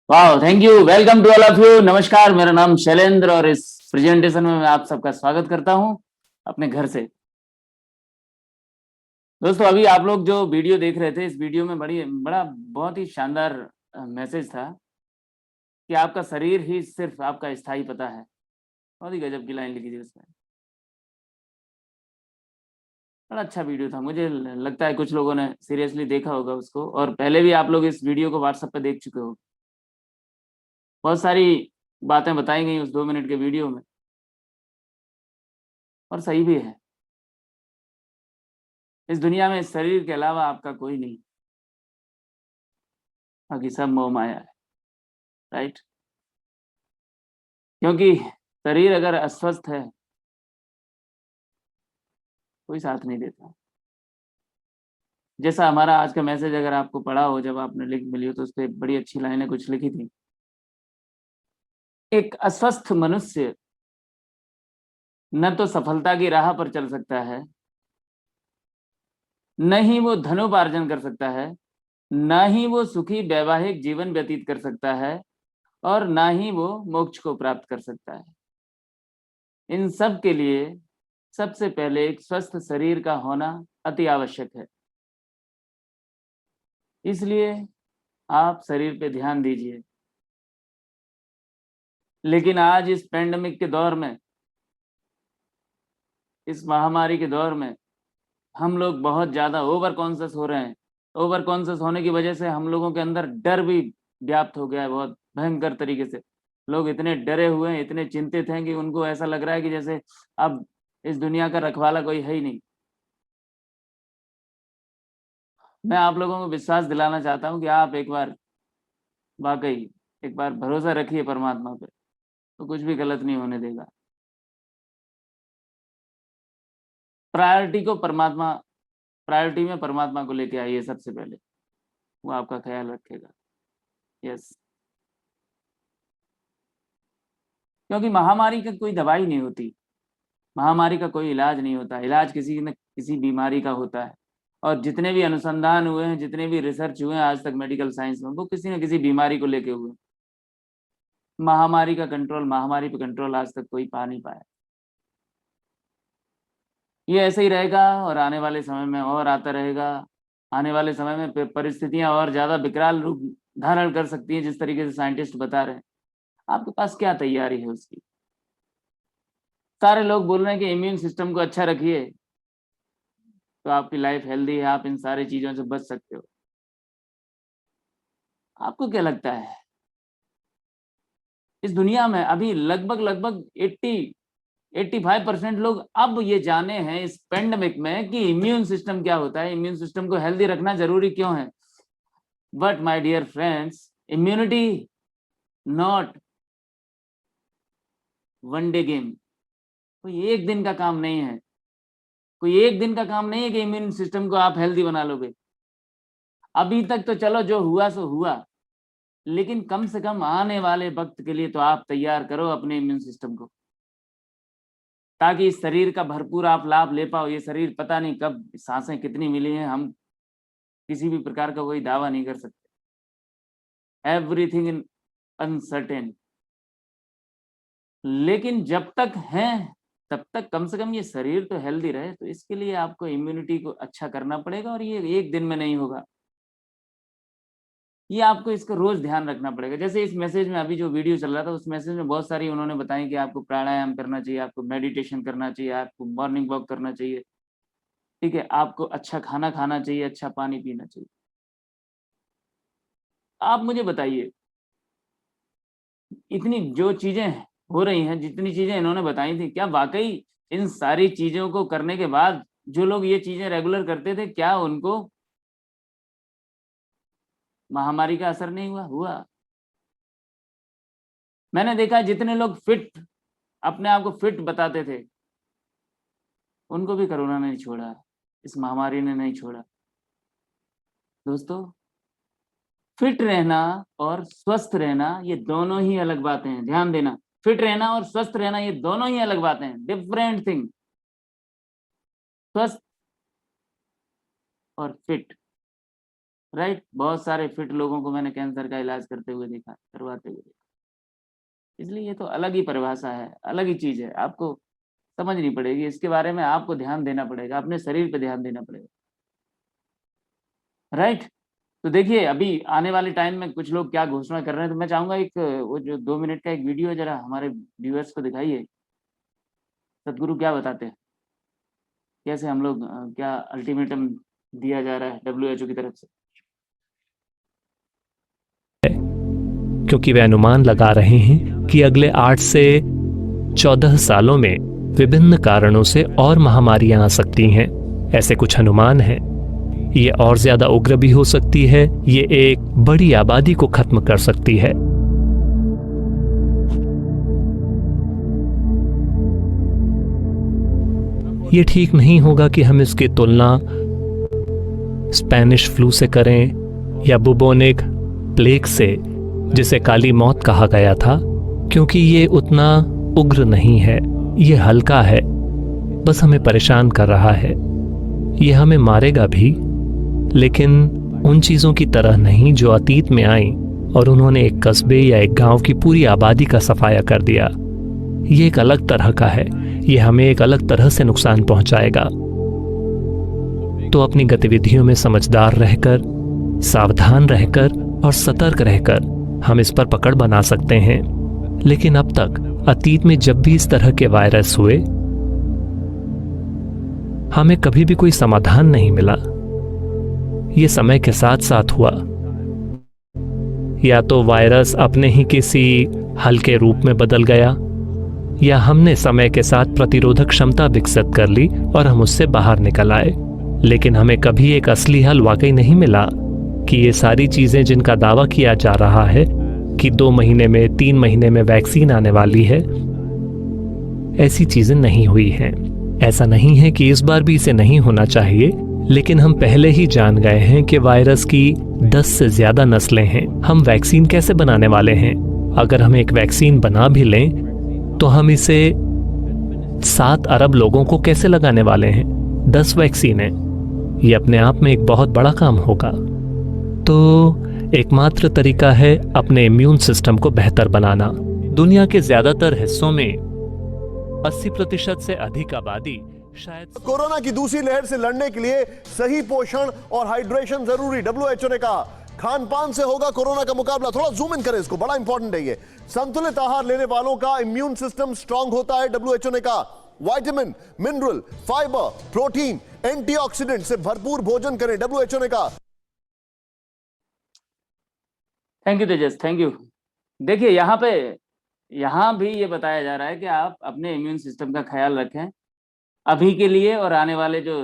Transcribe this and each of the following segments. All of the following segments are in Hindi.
वाह, thank you. Welcome to all of you. नमस्कार, मेरा नाम शैलेंद्र और इस प्रेजेंटेशन में मैं आप सबका स्वागत करता हूं अपने घर से। दोस्तों, अभी आप लोग जो वीडियो देख रहे थे, इस वीडियो में बड़ा बहुत ही शानदार मैसेज था कि आपका शरीर ही सिर्फ आपका स्थायी पता है। बहुत ही गजब की लाइन लिखी थी उसमें। बड़ा अच्छा वीडियो था। मुझे लगता है कुछ लोगों ने सीरियसली देखा होगा उसको, और पहले भी आप लोग इस वीडियो को व्हाट्सएप पे देख चुके हो। बहुत सारी बातें बताई गई उस 2 मिनट के वीडियो में, और सही भी है। इस दुनिया में शरीर के अलावा आपका कोई नहीं, बाकी सब मोह माया है। राइट? क्योंकि शरीर अगर अस्वस्थ है, कोई साथ नहीं देता। जैसा हमारा आज का मैसेज अगर आपको पढ़ा हो, जब आपने लिंक मिली हो, तो उस पे बड़ी अच्छी लाइनें कुछ लिखी थी। एक अस्वस्थ मनुष्य न तो सफलता की राह पर चल सकता है, न ही वो धनोपार्जन कर सकता है, न ही वो सुखी वैवाहिक जीवन व्यतीत कर सकता है, और ना ही वो मोक्ष को प्राप्त कर सकता है। इन सब के लिए सबसे पहले एक स्वस्थ शरीर का होना अति आवश्यक है। इसलिए आप शरीर पे ध्यान दीजिए। लेकिन आज इस पैंडेमिक के दौर में, इस महामारी के दौर में, हम लोग बहुत ज़्यादा ओवर कॉन्शियस हो रहे हैं। ओवर कॉन्शियस होने की वजह से हम लोगों के अंदर डर भी व्याप्त हो गया है, बहुत भयंकर तरीके से। लोग इतने डरे हुए हैं, इतने चिंतित हैं कि उनको ऐसा लग रहा है कि जैसे अब इस दुनिया का रखवाला कोई है ही नहीं। मैं आप लोगों को विश्वास दिलाना चाहता हूँ कि आप एक बार, वाक़ई एक बार भरोसा रखिए परमात्मा पे, तो कुछ भी गलत नहीं होने देगा। प्रायोरिटी को परमात्मा प्रायोरिटी में परमात्मा को लेके आइए सबसे पहले, वो आपका ख़्याल रखेगा। यस। क्योंकि महामारी का कोई दवाई नहीं होती, महामारी का कोई इलाज नहीं होता। इलाज किसी न किसी बीमारी का होता है, और जितने भी अनुसंधान हुए हैं, जितने भी रिसर्च हुए हैं आज तक मेडिकल साइंस में, वो किसी न किसी बीमारी को लेके हुए हैं। महामारी पे कंट्रोल आज तक कोई पा नहीं पाया। ये ऐसे ही रहेगा, और आने वाले समय में और आता रहेगा। आने वाले समय में परिस्थितियां और ज़्यादा विकराल रूप धारण कर सकती हैं, जिस तरीके से साइंटिस्ट बता रहे हैं। आपके पास क्या तैयारी है उसकी? सारे लोग बोल रहे हैं कि इम्यून सिस्टम को अच्छा रखिए, तो आपकी लाइफ हेल्दी है, आप इन सारी चीज़ों से बच सकते हो। आपको क्या लगता है? इस दुनिया में अभी लगभग 85% लोग अब ये जाने हैं इस पेंडेमिक में कि इम्यून सिस्टम क्या होता है, इम्यून सिस्टम को हेल्दी रखना ज़रूरी क्यों है। But my dear friends, immunity not one day game. कोई एक दिन का काम नहीं है। कोई एक दिन का काम नहीं है कि इम्यून सिस्टम को आप हेल्दी बना लोगे। अभी तक तो चलो जो हुआ सो हुआ, लेकिन कम से कम आने वाले वक्त के लिए तो आप तैयार करो अपने इम्यून सिस्टम को, ताकि इस शरीर का भरपूर आप लाभ ले पाओ। ये शरीर पता नहीं कब सांसें कितनी मिली हैं, हम किसी भी प्रकार का कोई दावा नहीं कर सकते। Everything in uncertain. लेकिन जब तक हैं, तब तक कम से कम ये शरीर तो हेल्दी रहे, तो इसके लिए आपको इम्यूनिटी को अच्छा करना पड़ेगा, और ये एक दिन में नहीं होगा। ये आपको इसका रोज ध्यान रखना पड़ेगा। जैसे इस मैसेज में अभी जो वीडियो चल रहा था, उस मैसेज में बहुत सारी उन्होंने बताई कि आपको प्राणायाम करना चाहिए, आपको मेडिटेशन करना चाहिए, आपको मॉर्निंग वॉक करना चाहिए, ठीक है, आपको अच्छा खाना खाना चाहिए, अच्छा पानी पीना चाहिए। आप मुझे बताइए, इतनी जो चीजें हो रही हैं, जितनी चीजें इन्होंने बताई थी, क्या वाकई इन सारी चीजों को करने के बाद जो लोग ये चीजें रेगुलर करते थे, क्या उनको महामारी का असर नहीं हुआ? हुआ। मैंने देखा जितने लोग फिट, अपने आप को फिट बताते थे, उनको भी कोरोना ने नहीं छोड़ा, इस महामारी ने नहीं छोड़ा। दोस्तों, फिट रहना और स्वस्थ रहना ये दोनों ही अलग बातें हैं, ध्यान देना। फिट रहना और स्वस्थ रहना ये दोनों ही अलग बातें हैं, डिफरेंट थिंग। स्वस्थ और फिट। राइट। बहुत सारे फिट लोगों को मैंने कैंसर का इलाज करते हुए देखा, करवाते हुए देखा। इसलिए ये तो अलग ही परिभाषा है, अलग ही चीज है, आपको समझनी पड़ेगी इसके बारे में, आपको ध्यान देना पड़ेगा, अपने शरीर पे ध्यान देना पड़ेगा। राइट। तो देखिए अभी आने वाले टाइम में कुछ लोग क्या घोषणा कर रहे हैं, तो मैं चाहूंगा एक वो जो 2 मिनट का एक वीडियो है, जरा हमारे व्यूअर्स को दिखाइए, सदगुरु क्या बताते हैं, कैसे हम लोग क्या अल्टीमेटम दिया जा रहा है WHO की तरफ से। क्योंकि वे अनुमान लगा रहे हैं कि अगले 8 से 14 सालों में विभिन्न कारणों से और महामारियां आ सकती हैं। ऐसे कुछ अनुमान हैं। ये और ज्यादा उग्र भी हो सकती है, ये एक बड़ी आबादी को खत्म कर सकती है। ये ठीक नहीं होगा कि हम इसकी तुलना स्पेनिश फ्लू से करें या बुबोनिक प्लेग से, जिसे काली मौत कहा गया था, क्योंकि ये उतना उग्र नहीं है, ये हल्का है, बस हमें परेशान कर रहा है। ये हमें मारेगा भी, लेकिन उन चीजों की तरह नहीं जो अतीत में आई और उन्होंने एक कस्बे या एक गांव की पूरी आबादी का सफाया कर दिया। ये एक अलग तरह का है, ये हमें एक अलग तरह से नुकसान पहुंचाएगा। तो अपनी गतिविधियों में समझदार रहकर, सावधान रहकर और सतर्क रहकर हम इस पर पकड़ बना सकते हैं। लेकिन अब तक अतीत में जब भी इस तरह के वायरस हुए, हमें कभी भी कोई समाधान नहीं मिला। ये समय के साथ साथ हुआ। या तो वायरस अपने ही किसी हल्के रूप में बदल गया, या हमने समय के साथ प्रतिरोधक क्षमता विकसित कर ली और हम उससे बाहर निकल आए। लेकिन हमें कभी एक असली हल वाकई नहीं मिला कि ये सारी चीजें जिनका दावा किया जा रहा है कि 2 महीने में 3 महीने में वैक्सीन आने वाली है, ऐसी चीजें नहीं हुई हैं। ऐसा नहीं है कि इस बार भी इसे नहीं होना चाहिए, लेकिन हम पहले ही जान गए हैं कि वायरस की 10 से ज्यादा नस्लें हैं। हम वैक्सीन कैसे बनाने वाले हैं? अगर हम एक वैक्सीन बना भी लें तो हम इसे 7 अरब लोगों को कैसे लगाने वाले हैं? 10 वैक्सीन है, ये अपने आप में एक बहुत बड़ा काम होगा। तो एकमात्र तरीका है अपने इम्यून सिस्टम को बेहतर बनाना। दुनिया के ज्यादातर हिस्सों में 80% से अधिक आबादी शायद कोरोना की दूसरी लहर से लड़ने के लिए सही पोषण और हाइड्रेशन जरूरी, WHO ने कहा। खान पान से होगा कोरोना का मुकाबला। थोड़ा जूम इन करें इसको, बड़ा इंपॉर्टेंट है ये। संतुलित आहार लेने वालों का इम्यून सिस्टम स्ट्रांग होता है, WHO ने कहा। Vitamin, mineral, fibre, protein, antioxidant से भरपूर भोजन करें, WHO ने कहा। Thank you Tejas, thank you. देखिए यहाँ भी ये बताया जा रहा है कि आप अपने इम्यून सिस्टम का ख्याल रखें अभी के लिए और आने वाले जो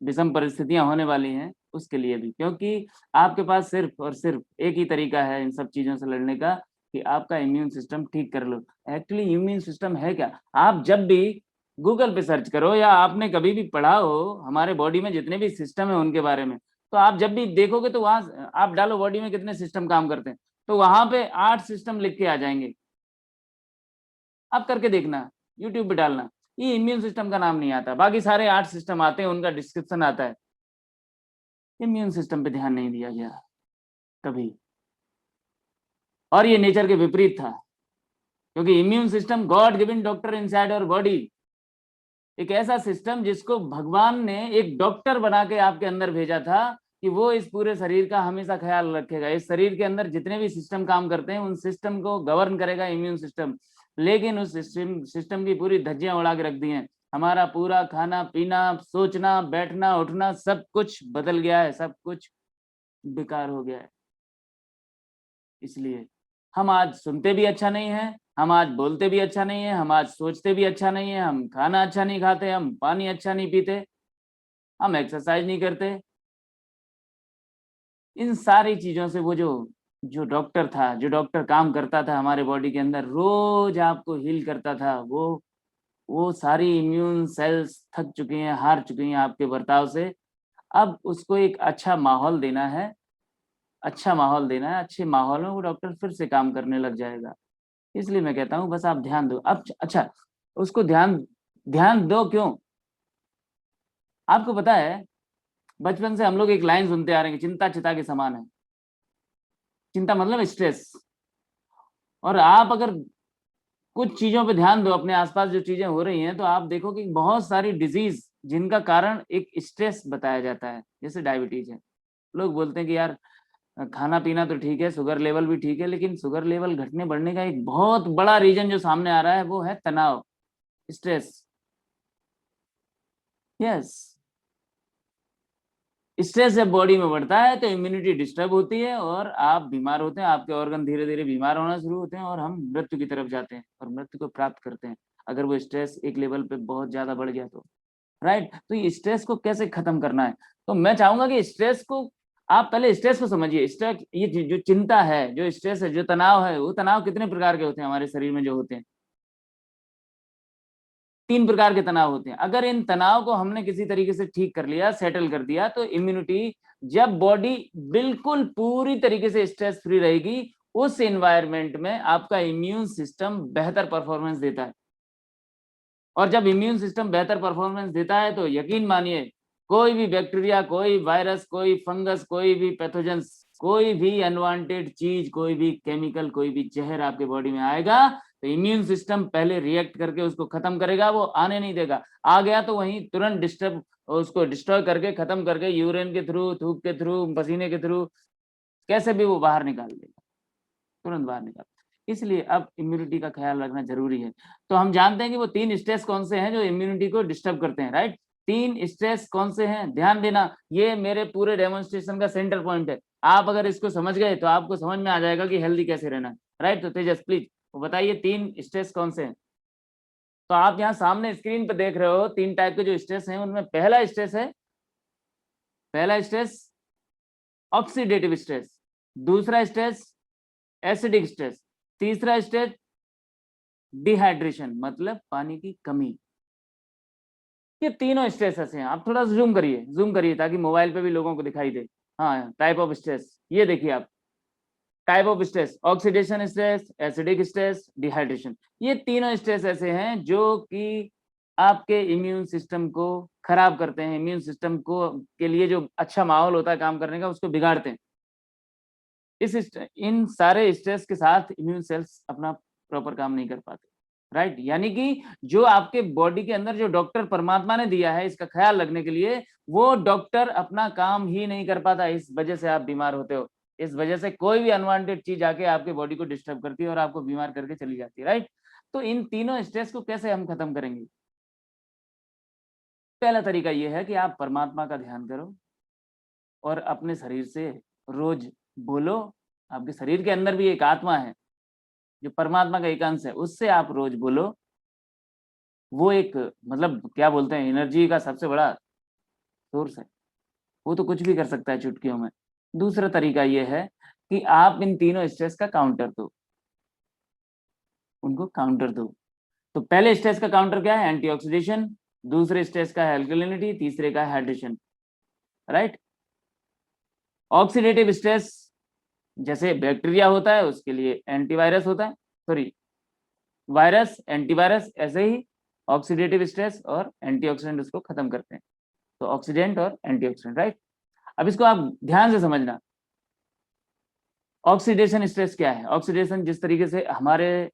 विषम परिस्थितियां होने वाली हैं उसके लिए भी, क्योंकि आपके पास सिर्फ और सिर्फ एक ही तरीका है इन सब चीजों से लड़ने का कि आपका इम्यून सिस्टम ठीक कर लो। एक्चुअली इम्यून सिस्टम है क्या? आप जब भी गूगल पे सर्च करो या आपने कभी भी पढ़ा हो हमारे बॉडी में जितने भी सिस्टम है उनके बारे में, तो आप जब भी देखोगे तो वहां आप डालो बॉडी में कितने सिस्टम काम करते हैं, तो वहां पे 8 सिस्टम लिख के आ जाएंगे। आप करके देखना, यूट्यूब पे डालना, ये इम्यून सिस्टम का नाम नहीं आता, बाकी सारे 8 सिस्टम आते हैं, उनका डिस्क्रिप्शन आता है। इम्यून सिस्टम पे ध्यान नहीं दिया गया कभी, और ये नेचर के विपरीत था, क्योंकि immune system God given doctor inside our body, एक ऐसा सिस्टम जिसको भगवान ने एक डॉक्टर बना के आपके अंदर भेजा था कि वो इस पूरे शरीर का हमेशा ख्याल रखेगा। इस शरीर के अंदर जितने भी सिस्टम काम करते हैं उन सिस्टम को गवर्न करेगा इम्यून सिस्टम। लेकिन उस सिस्टम की पूरी धज्जियां उड़ा के रख दी हैं। हमारा पूरा खाना पीना, सोचना, बैठना, उठना, सब कुछ बदल गया है, सब कुछ बेकार हो गया है। इसलिए हम आज सुनते भी अच्छा नहीं है, हम आज बोलते भी अच्छा नहीं है, हम आज सोचते भी अच्छा नहीं है, हम खाना अच्छा नहीं खाते, हम पानी अच्छा नहीं पीते, हम एक्सरसाइज नहीं करते। इन सारी चीजों से वो जो डॉक्टर था, जो डॉक्टर काम करता था हमारे बॉडी के अंदर, रोज आपको हील करता था, वो सारी इम्यून सेल्स थक चुकी हैं, हार चुकी हैं आपके बर्ताव से। अब उसको एक अच्छा माहौल देना है, अच्छा माहौल देना है, अच्छे माहौल में वो डॉक्टर फिर से काम करने लग जाएगा। इसलिए मैं कहता हूँ बस आप ध्यान दो। अब अच्छा, उसको ध्यान ध्यान दो क्यों? आपको पता है बचपन से हम लोग एक लाइन सुनते आ रहे हैं, चिंता चिता के समान है। चिंता मतलब स्ट्रेस। और आप अगर कुछ चीजों पे ध्यान दो, अपने आसपास जो चीजें हो रही हैं, तो आप देखो कि बहुत सारी डिजीज जिनका कारण एक स्ट्रेस बताया जाता है, जैसे डायबिटीज है। लोग बोलते हैं कि यार खाना पीना तो ठीक है, शुगर लेवल भी ठीक है, लेकिन शुगर लेवल घटने बढ़ने का एक बहुत बड़ा रीजन जो सामने आ रहा है वो है तनाव, स्ट्रेस। यस, स्ट्रेस जब बॉडी में बढ़ता है तो इम्यूनिटी डिस्टर्ब होती है और आप बीमार होते हैं, आपके ऑर्गन धीरे धीरे बीमार होना शुरू होते हैं और हम मृत्यु की तरफ जाते हैं और मृत्यु को प्राप्त करते हैं, अगर वो स्ट्रेस एक लेवल पे बहुत ज्यादा बढ़ गया तो। राइट, तो ये स्ट्रेस को कैसे खत्म करना है? तो मैं चाहूंगा कि स्ट्रेस को आप पहले स्ट्रेस को समझिए। स्ट्रेस, ये जो चिंता है, जो स्ट्रेस है, जो तनाव है, वो तनाव कितने प्रकार के होते हैं हमारे शरीर में जो होते हैं? 3 प्रकार के तनाव होते हैं। अगर इन तनाव को हमने किसी तरीके से ठीक कर लिया, सेटल कर दिया, तो इम्यूनिटी, जब बॉडी बिल्कुल पूरी तरीके से स्ट्रेस फ्री रहेगी, उस एनवायरनमेंट में आपका इम्यून सिस्टम बेहतर परफॉर्मेंस देता है। और जब इम्यून सिस्टम बेहतर परफॉर्मेंस देता है तो यकीन मानिए, कोई भी बैक्टीरिया, कोई वायरस, कोई फंगस, कोई भी पैथोजेंस, कोई भी अनवांटेड चीज, कोई भी केमिकल, कोई भी जहर आपके बॉडी में आएगा तो इम्यून सिस्टम पहले रिएक्ट करके उसको खत्म करेगा, वो आने नहीं देगा। आ गया तो वहीं तुरंत डिस्टर्ब, उसको डिस्ट्रॉय करके, खत्म करके, यूरिन के थ्रू, थूक के थ्रू, पसीने के थ्रू, कैसे भी वो बाहर निकाल देगा, तुरंत बाहर निकाल। इसलिए अब इम्यूनिटी का ख्याल रखना जरूरी है। तो हम जानते हैं कि वो 3 स्ट्रेस कौन से हैं जो इम्यूनिटी को डिस्टर्ब करते हैं, राइट? 3 स्ट्रेस कौन से हैं? ध्यान देना, ये मेरे पूरे डेमोन्स्ट्रेशन का सेंटर पॉइंट है। आप अगर इसको समझ गए तो आपको समझ में आ जाएगा कि हेल्दी कैसे रहना है, राइट? तो तेजस प्लीज वो बताइए 3 स्ट्रेस कौन से हैं। तो आप यहाँ सामने स्क्रीन पे देख रहे हो 3 टाइप के जो स्ट्रेस हैं, उनमें पहला स्ट्रेस ऑक्सीडेटिव स्ट्रेस, दूसरा स्ट्रेस एसिडिक स्ट्रेस, तीसरा स्ट्रेस डिहाइड्रेशन मतलब पानी की कमी। ये तीनों स्ट्रेस ऐसे हैं। आप थोड़ा जूम करिए ताकि मोबाइल पे भी लोगों को दिखाई दे। हाँ, टाइप ऑफ स्ट्रेस ये देखिए आप, type of stress, oxidation stress, acidic stress, dehydration. ये तीनों स्ट्रेस ऐसे हैं जो कि आपके इम्यून सिस्टम को खराब करते हैं, इम्यून सिस्टम को के लिए जो अच्छा माहौल होता है काम करने का, उसको बिगाड़ते हैं। इन सारे स्ट्रेस के साथ इम्यून सेल्स अपना प्रॉपर काम नहीं कर पाते, राइट? यानी कि जो आपके बॉडी के अंदर जो डॉक्टर परमात्मा ने दिया है इसका ख्याल रखने के लिए, वो डॉक्टर अपना काम ही नहीं कर पाता। इस वजह से आप बीमार होते हो। इस वजह से कोई भी अनवांटेड चीज आके आपके बॉडी को डिस्टर्ब करती है और आपको बीमार करके चली जाती है, राइट? तो इन तीनों स्ट्रेस को कैसे हम खत्म करेंगे? पहला तरीका ये है कि आप परमात्मा का ध्यान करो और अपने शरीर से रोज बोलो। आपके शरीर के अंदर भी एक आत्मा है जो परमात्मा का एक अंश है, उससे आप रोज बोलो। वो एक मतलब क्या बोलते हैं, एनर्जी का सबसे बड़ा सोर्स है। वो तो कुछ भी कर सकता है चुटकियों में। दूसरा तरीका ये है कि आप इन तीनों स्ट्रेस का काउंटर दो, उनको काउंटर दो। तो पहले स्ट्रेस का काउंटर क्या है? एंटीऑक्सीडेशन। दूसरे स्ट्रेस का है अल्कलिनिटी, तीसरे का है हाइड्रेशन, राइट? ऑक्सीडेटिव स्ट्रेस जैसे बैक्टीरिया होता है उसके लिए एंटीवायरस होता है, सॉरी वायरस, एंटीवायरस, ऐसे ही ऑक्सीडेटिव स्ट्रेस और एंटीऑक्सीडेंट उसको खत्म करते हैं। तो ऑक्सीडेंट और एंटीऑक्सीडेंट, राइट? अब इसको आप ध्यान से समझना। ऑक्सीडेशन स्ट्रेस क्या है? ऑक्सीडेशन जिस तरीके से हमारे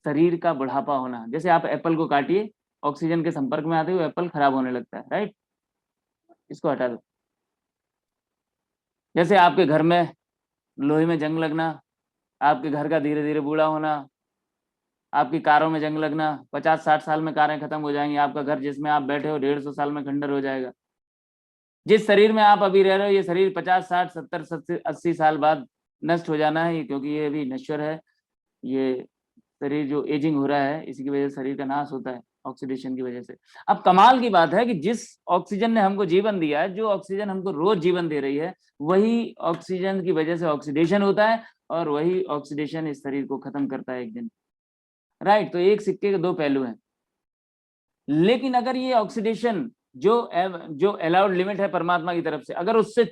शरीर का बुढ़ापा होना, जैसे आप एप्पल को काटिए, ऑक्सीजन के संपर्क में आते हुए एप्पल खराब होने लगता है, राइट? इसको हटा दो। जैसे आपके घर में लोहे में जंग लगना, आपके घर का धीरे धीरे बूढ़ा होना, आपकी कारों में जंग लगना, 50-60 साल में कारें खत्म हो जाएंगी, आपका घर जिसमें आप बैठे हो 150 साल में खंडर हो जाएगा। जिस शरीर में आप अभी रह रहे हो, ये शरीर 50, 60, 70, 80 साल बाद नष्ट हो जाना है, क्योंकि ये भी नश्वर है। ये शरीर जो एजिंग हो रहा है, इसी की वजह से शरीर का नाश होता है, ऑक्सीडेशन की वजह से। अब कमाल की बात है कि जिस ऑक्सीजन ने हमको जीवन दिया है, जो ऑक्सीजन हमको रोज जीवन दे रही है, वही ऑक्सीजन की वजह से ऑक्सीडेशन होता है और वही ऑक्सीडेशन इस शरीर को खत्म करता है एक दिन, राइट? तो एक सिक्के के 2 पहलू हैं। लेकिन अगर ये ऑक्सीडेशन जो अलाउड लिमिट है परमात्मा की तरफ से, अगर उससे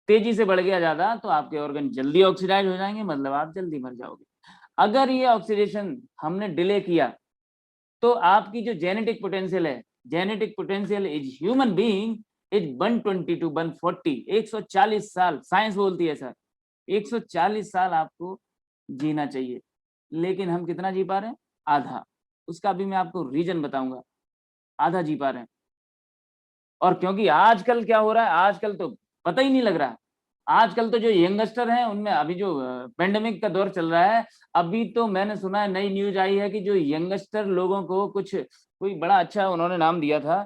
तेजी से बढ़ गया ज्यादा, तो आपके ऑर्गन जल्दी ऑक्सीडाइज हो जाएंगे, मतलब आप जल्दी मर जाओगे। अगर ये ऑक्सीडेशन हमने डिले किया तो आपकी जो जेनेटिक पोटेंशियल है, genetic potential is human being age 122 140 140 साल साइंस बोलती है सर 140 साल आपको जीना चाहिए, लेकिन हम कितना जी पा रहे हैं? आधा। उसका भी मैं आपको रीजन बताऊंगा, आधा जी पा रहे हैं। और क्योंकि आजकल क्या हो रहा है, आजकल तो पता ही नहीं लग रहा। आजकल तो जो यंगस्टर हैं उनमें अभी जो पेंडेमिक का दौर चल रहा है, अभी तो मैंने सुना है, नई न्यूज आई है कि जो यंगस्टर लोगों को कुछ कोई बड़ा अच्छा उन्होंने नाम दिया था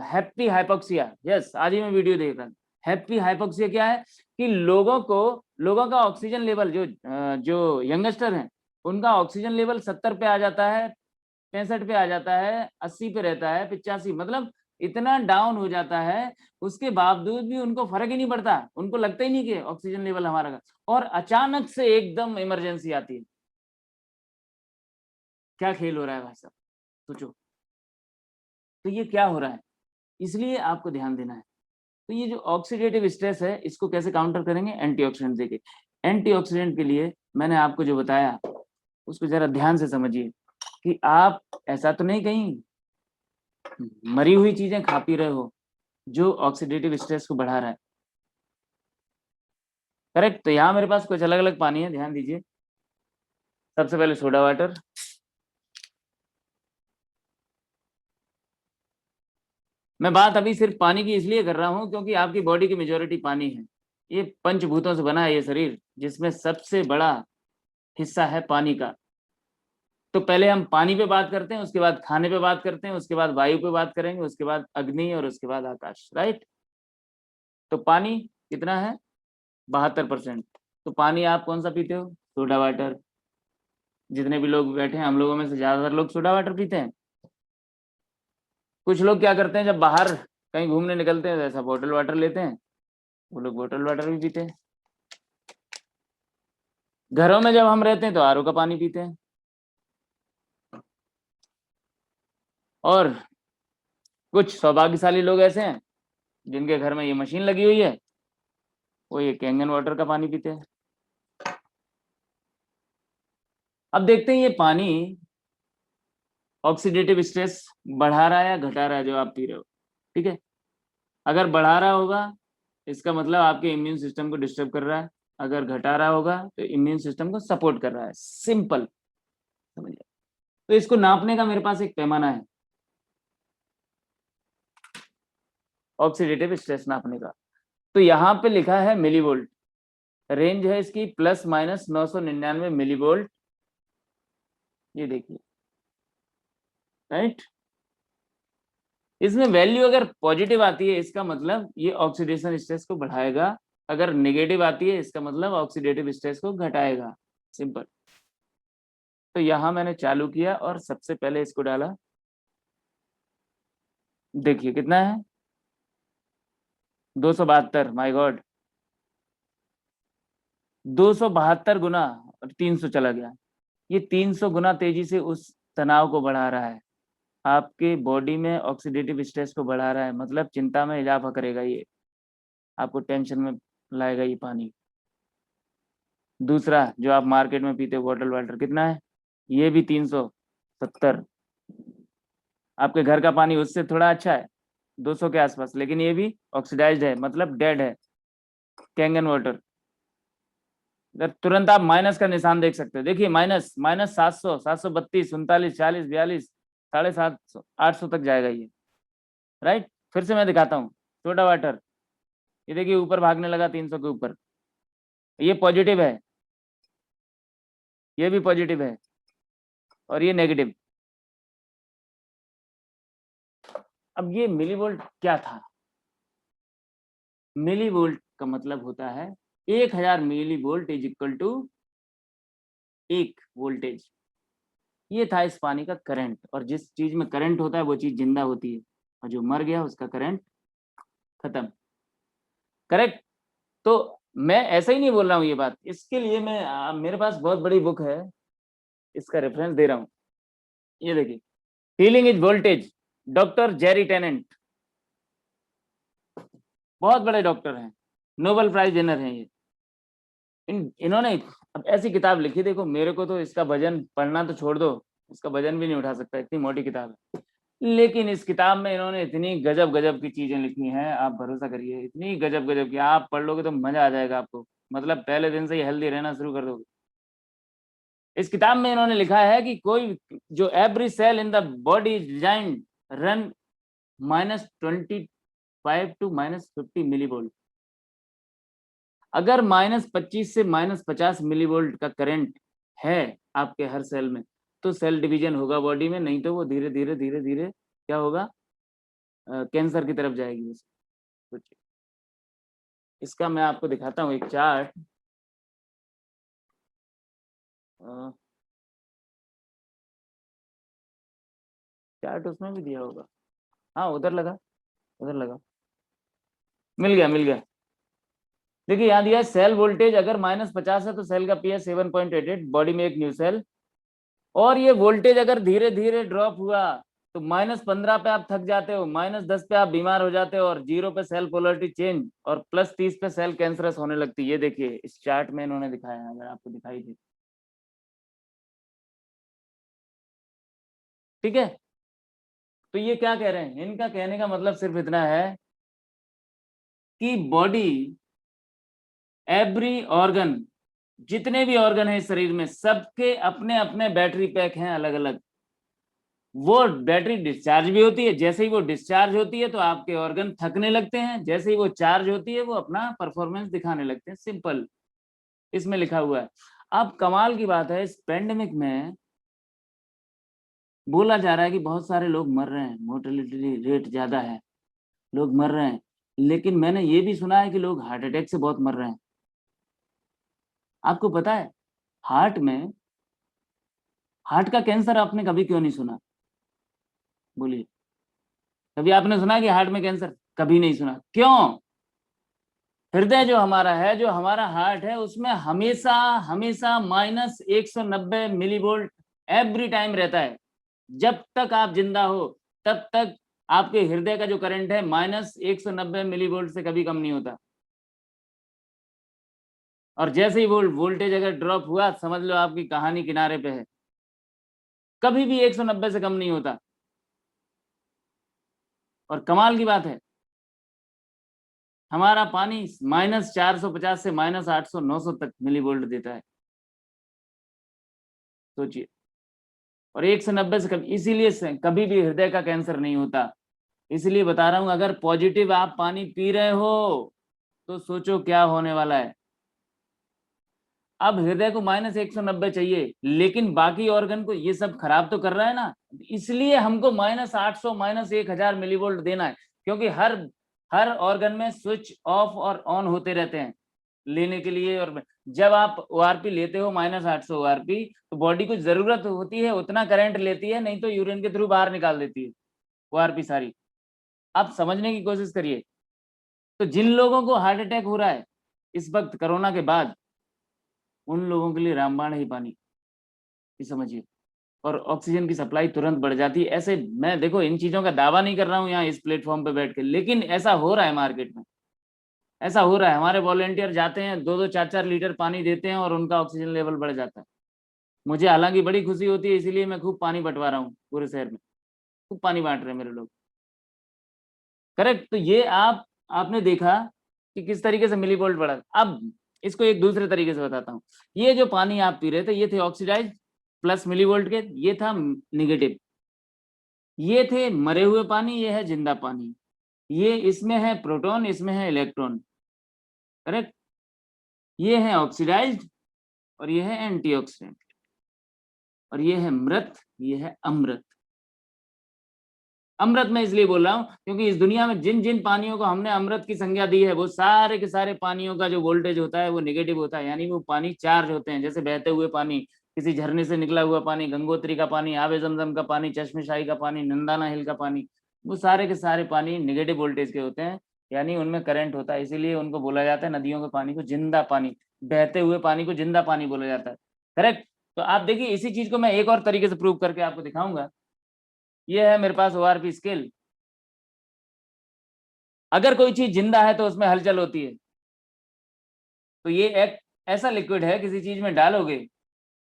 हैप्पी हाइपोक्सिया। यस, आज ही मैं वीडियो देख रहा था। हैप्पी हाइपोक्सिया क्या है कि लोगों का ऑक्सीजन लेवल जो यंगस्टर हैं उनका ऑक्सीजन लेवल 70 पे आ जाता है, 65 पे आ जाता है, 80 पे रहता है, 85, मतलब इतना डाउन हो जाता है, उसके बावजूद भी उनको फर्क ही नहीं पड़ता, उनको लगता ही नहीं कि ऑक्सीजन लेवल हमारा का, और अचानक से एकदम इमरजेंसी आती है। क्या खेल हो रहा है भाई साहब, सोचो। तो ये क्या हो रहा है, इसलिए आपको ध्यान देना है। तो ये जो ऑक्सीडेटिव स्ट्रेस है इसको कैसे काउंटर करेंगे? एंटीऑक्सीडेंट देके। एंटीऑक्सीडेंट के लिए मैंने आपको जो बताया उसको जरा ध्यान से समझिए कि आप ऐसा तो नहीं कहीं मरी हुई चीजें खा पी रहे हो जो ऑक्सीडेटिव स्ट्रेस को बढ़ा रहा है। करेक्ट। तो यहाँ मेरे पास कुछ अलग अलग पानी है, ध्यान दीजिए। सबसे पहले सोडा वाटर, मैं बात अभी सिर्फ पानी की इसलिए कर रहा हूं क्योंकि आपकी बॉडी की मेजोरिटी पानी है। ये पंचभूतों से बना है ये शरीर, जिसमें सबसे बड़ा हिस्सा है पानी का। तो पहले हम पानी पे बात करते हैं, उसके बाद खाने पे बात करते हैं, उसके बाद वायु पे बात करेंगे, उसके बाद अग्नि और उसके बाद आकाश। राइट। तो पानी कितना है? 72%। तो पानी आप कौन सा पीते हो? Soda water. जितने भी लोग बैठे हैं हम लोगों में से ज्यादातर लोग सोडा वाटर पीते हैं। कुछ लोग क्या करते हैं, जब बाहर कहीं घूमने निकलते हैं तो ऐसा बॉटल वाटर लेते हैं, वो लोग बॉटल वाटर भी पीते हैं। घरों में जब हम रहते हैं तो आरओ का पानी पीते हैं। और कुछ सौभाग्यशाली लोग ऐसे हैं जिनके घर में ये मशीन लगी हुई है, वो ये कैंगन वाटर का पानी पीते हैं। अब देखते हैं ये पानी ऑक्सीडेटिव स्ट्रेस बढ़ा रहा है या घटा रहा है जो आप पी रहे हो। ठीक है, अगर बढ़ा रहा होगा इसका मतलब आपके इम्यून सिस्टम को डिस्टर्ब कर रहा है, अगर घटा रहा होगा तो इम्यून सिस्टम को सपोर्ट कर रहा है। सिंपल, समझिए। तो इसको नापने का मेरे पास एक पैमाना है, ऑक्सीडेटिव स्ट्रेस नापने का। तो यहाँ पे लिखा है मिलीवोल्ट, रेंज है इसकी +/- मिलीवोल्ट। ये देखिए, राइट। इसमें वैल्यू अगर पॉजिटिव आती है इसका मतलब ये ऑक्सीडेशन स्ट्रेस को बढ़ाएगा, अगर नेगेटिव आती है इसका मतलब ऑक्सीडेटिव स्ट्रेस को घटाएगा। सिंपल। तो यहां मैंने चालू किया और सबसे पहले इसको डाला। देखिए कितना है, 272। माय गॉड, 272 गुना, और 300 चला गया। ये 300 गुना तेजी से उस तनाव को बढ़ा रहा है, आपके बॉडी में ऑक्सीडेटिव स्ट्रेस को बढ़ा रहा है, मतलब चिंता में इजाफा करेगा ये, आपको टेंशन में लाएगा ये पानी। दूसरा जो आप मार्केट में पीते हो बॉटल वाटर, कितना है? ये भी 370। आपके घर का पानी उससे थोड़ा अच्छा है, 200 के आसपास, लेकिन ये भी ऑक्सीडाइज्ड है, मतलब डेड है। कैंगन वाटर, तुरंत आप माइनस का निशान देख सकते हो। देखिए -700, 732, 39, 40, 42, 750, 800 तक जाएगा ये। राइट। फिर से मैं दिखाता हूँ सोडा वाटर, ये देखिए ऊपर भागने लगा 300 के ऊपर। ये पॉजिटिव है, ये भी पॉजिटिव है, और ये नेगेटिव। अब ये मिलीवोल्ट क्या था? मिलीवोल्ट का मतलब होता है 1000 millivolt is equal to 1 voltage. ये था इस पानी का करंट, और जिस चीज में करंट होता है वो चीज जिंदा होती है, और जो मर गया उसका करंट खत्म। करेक्ट। तो मैं ऐसा ही नहीं बोल रहा हूँ ये बात, इसके लिए मैं मेरे पास बहुत बड़ी बुक है, इसका रेफरेंस दे रहा हूँ। ये देखिए, healing is voltage, doctor Jerry Tennant, बहुत बड़े डॉक्टर हैं, नोबेल प्राइज विनर हैं ये। इन्होंने अब ऐसी किताब लिखी, देखो मेरे को तो इसका वजन पढ़ना तो छोड़ दो, इसका वजन भी नहीं उठा सकता, इतनी मोटी किताब है। लेकिन इस किताब में इन्होंने इतनी गजब गजब की चीजें लिखी हैं, आप भरोसा करिए, इतनी गजब गजब की, आप पढ़ लोगे तो मजा आ जाएगा आपको, मतलब पहले दिन से ही हेल्दी रहना शुरू कर दोगे। इस किताब में इन्होंने लिखा है कि कोई जो every cell in the body design run -25 to -50 millivolt. अगर -25 से -50 मिलीवोल्ट का करंट है आपके हर सेल में, तो सेल डिवीजन होगा बॉडी में, नहीं तो वो धीरे धीरे धीरे धीरे क्या होगा, कैंसर की तरफ जाएगी। सोचिए, इसका मैं आपको दिखाता हूँ एक चार्ट। चार्ट उसमें भी दिया होगा, हाँ उधर लगा, उधर लगा, मिल गया मिल गया। देखिए यहाँ दिया है सेल वोल्टेज अगर -50 है तो सेल का पीएच 7.88, बॉडी में एक न्यू सेल। और ये वोल्टेज अगर धीरे धीरे ड्रॉप हुआ तो -15 पे आप थक जाते हो, -10 पे आप बीमार हो जाते हो, और 0 पे सेल पोलरिटी चेंज, और +30 पे सेल कैंसरस होने लगती है। ये देखिए इस चार्ट में इन्होंने दिखाया है, अगर आपको दिखाई दे, ठीक है। तो ये क्या कह रहे हैं, इनका कहने का मतलब सिर्फ इतना है कि बॉडी एवरी ऑर्गन, जितने भी ऑर्गन है शरीर में, सबके अपने अपने बैटरी पैक हैं अलग अलग। वो बैटरी डिस्चार्ज भी होती है, जैसे ही वो डिस्चार्ज होती है तो आपके ऑर्गन थकने लगते हैं, जैसे ही वो चार्ज होती है वो अपना परफॉर्मेंस दिखाने लगते हैं, सिंपल। इसमें लिखा हुआ है। अब कमाल की बात है, इस पेंडेमिक में बोला जा रहा है कि बहुत सारे लोग मर रहे हैं, मोर्टेलिटी रेट ज्यादा है, लोग मर रहे हैं, लेकिन मैंने ये भी सुना है कि लोग हार्ट अटैक से बहुत मर रहे हैं। आपको पता है हार्ट का कैंसर आपने कभी क्यों नहीं सुना, बोलिए, कभी आपने सुना कि हार्ट में कैंसर? कभी नहीं सुना। क्यों? हृदय जो हमारा है, जो हमारा हार्ट है, उसमें हमेशा हमेशा -190 मिलीवोल्ट एवरी टाइम रहता है। जब तक आप जिंदा हो तब तक आपके हृदय का जो करंट है -190 मिलीवोल्ट से कभी कम नहीं होता। और जैसे ही वो वोल्टेज अगर ड्रॉप हुआ, समझ लो आपकी कहानी किनारे पे है, कभी भी 190 से कम नहीं होता। और कमाल की बात है, हमारा पानी -450 से -800 900 तक मिलीवोल्ट देता है, सोचिए। और 190 से कम, इसीलिए कभी भी हृदय का कैंसर नहीं होता। इसलिए बता रहा हूं, अगर पॉजिटिव आप पानी पी रहे हो तो सोचो क्या होने वाला है। अब हृदय को -190 चाहिए, लेकिन बाकी ऑर्गन को ये सब खराब तो कर रहा है ना, इसलिए हमको -800 -1000 मिलीवोल्ट देना है, क्योंकि हर ऑर्गन में स्विच ऑफ और ऑन होते रहते हैं लेने के लिए। और जब आप ओआरपी लेते हो -800 ओआरपी, तो बॉडी को जरूरत होती है उतना करंट लेती है, नहीं तो यूरिन के थ्रू बाहर निकाल देती है ओआरपी सारी। आप समझने की कोशिश करिए। तो जिन लोगों को हार्ट अटैक हो रहा है इस वक्त कोरोना के बाद, उन लोगों के लिए रामबाण ही पानी, ये समझिए। और ऑक्सीजन की सप्लाई तुरंत बढ़ जाती है। ऐसे मैं देखो इन चीजों का दावा नहीं कर रहा हूँ यहाँ इस प्लेटफॉर्म पे बैठ के, लेकिन ऐसा हो रहा है मार्केट में, ऐसा हो रहा है। हमारे वॉलेंटियर जाते हैं, 2-2 4-4 लीटर पानी देते हैं और उनका ऑक्सीजन लेवल बढ़ जाता है। मुझे हालांकि बड़ी खुशी होती है, इसीलिए मैं खूब पानी बंटवा रहा हूँ पूरे शहर में, खूब पानी बांट रहे हैं मेरे लोग। करेक्ट। तो ये आपने देखा कि किस तरीके से मिली वोल्ट बढ़ा। अब इसको एक दूसरे तरीके से बताता हूँ। ये जो पानी आप पी रहे थे, ये थे ऑक्सीडाइज प्लस मिली वोल्ट के, ये था निगेटिव। ये थे मरे हुए पानी, ये है जिंदा पानी। ये इसमें है प्रोटॉन, इसमें है इलेक्ट्रॉन, करेक्ट। ये है ऑक्सीडाइज्ड और ये है एंटीऑक्सीडेंट, और ये है मृत, ये है अमृत। अमृत मैं इसलिए बोल रहा हूं क्योंकि इस दुनिया में जिन जिन पानियों को हमने अमृत की संज्ञा दी है, वो सारे के सारे पानियों का जो वोल्टेज होता है वो नेगेटिव होता है, यानी वो पानी चार्ज होते हैं। जैसे बहते हुए पानी, किसी झरने से निकला हुआ पानी, गंगोत्री का पानी, आबे जमजम का पानी, चश्मेशाही का पानी, नंदाना हिल का पानी, वो सारे के सारे पानी नेगेटिव वोल्टेज के होते हैं, यानी उनमें करंट होता है। इसीलिए उनको बोला जाता है, नदियों के पानी को जिंदा पानी, बहते हुए पानी को जिंदा पानी बोला जाता है, करेक्ट। तो आप देखिए इसी चीज को मैं एक और तरीके से प्रूव करके आपको दिखाऊंगा। ये है मेरे पास ओआरपी स्केल। अगर कोई चीज जिंदा है तो उसमें हलचल होती है। तो ये एक ऐसा लिक्विड है, किसी चीज में डालोगे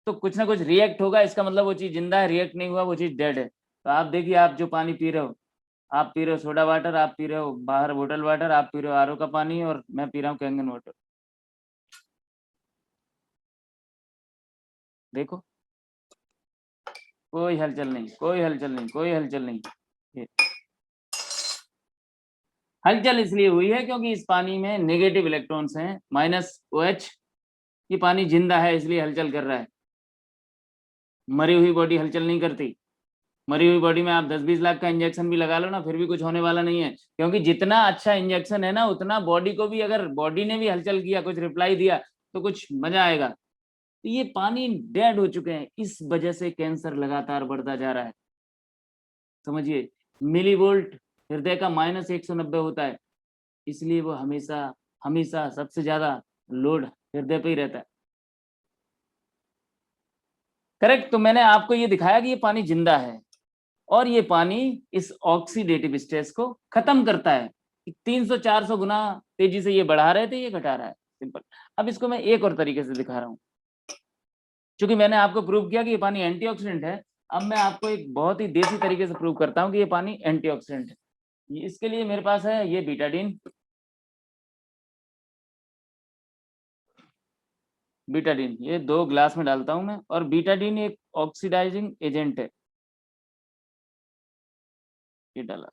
तो कुछ ना कुछ रिएक्ट होगा, इसका मतलब वो चीज जिंदा है। रिएक्ट नहीं हुआ, वो चीज डेड है। तो आप देखिए, आप जो पानी पी रहे हो, आप पी रहे हो सोडा वाटर, आप पी रहे हो बाहर बोतल वाटर, आप पी रहे हो आरओ का पानी, और मैं पी रहा हूँ कैंगन वाटर। देखो, कोई हलचल नहीं, कोई हलचल नहीं, कोई हलचल नहीं। ये हलचल इसलिए हुई है क्योंकि इस पानी में नेगेटिव इलेक्ट्रॉन्स हैं, -OH। ये पानी जिंदा है इसलिए हलचल कर रहा है। मरी हुई बॉडी हलचल नहीं करती। मरी हुई बॉडी में आप 10-20 लाख का इंजेक्शन भी लगा लो ना, फिर भी कुछ होने वाला नहीं है, क्योंकि जितना अच्छा इंजेक्शन है ना, उतना बॉडी को भी, अगर बॉडी ने भी हलचल किया, कुछ रिप्लाई दिया, तो कुछ मजा आएगा। तो ये पानी डेड हो चुके हैं, इस वजह से कैंसर लगातार बढ़ता जा रहा है। समझिए, मिलीवोल्ट हृदय का -190 होता है, इसलिए वो हमेशा हमेशा सबसे ज्यादा लोड हृदय पे ही रहता है। करेक्ट। तो मैंने आपको ये दिखाया कि ये पानी जिंदा है, और ये पानी इस ऑक्सीडेटिव स्ट्रेस को खत्म करता है। 300-400 गुना तेजी से ये बढ़ा रहे थे, ये घटा रहा है। सिंपल। अब इसको मैं एक और तरीके से दिखा रहा हूँ। क्योंकि मैंने आपको प्रूव किया कि ये पानी एंटीऑक्सीडेंट है, अब मैं आपको एक बहुत ही देसी तरीके से प्रूव करता हूँ कि ये पानी एंटीऑक्सीडेंट है। इसके लिए मेरे पास है ये बीटाडीन। बीटाडीन ये 2 ग्लास में डालता हूं मैं, और बीटाडीन एक ऑक्सीडाइजिंग एजेंट है। ये डाला,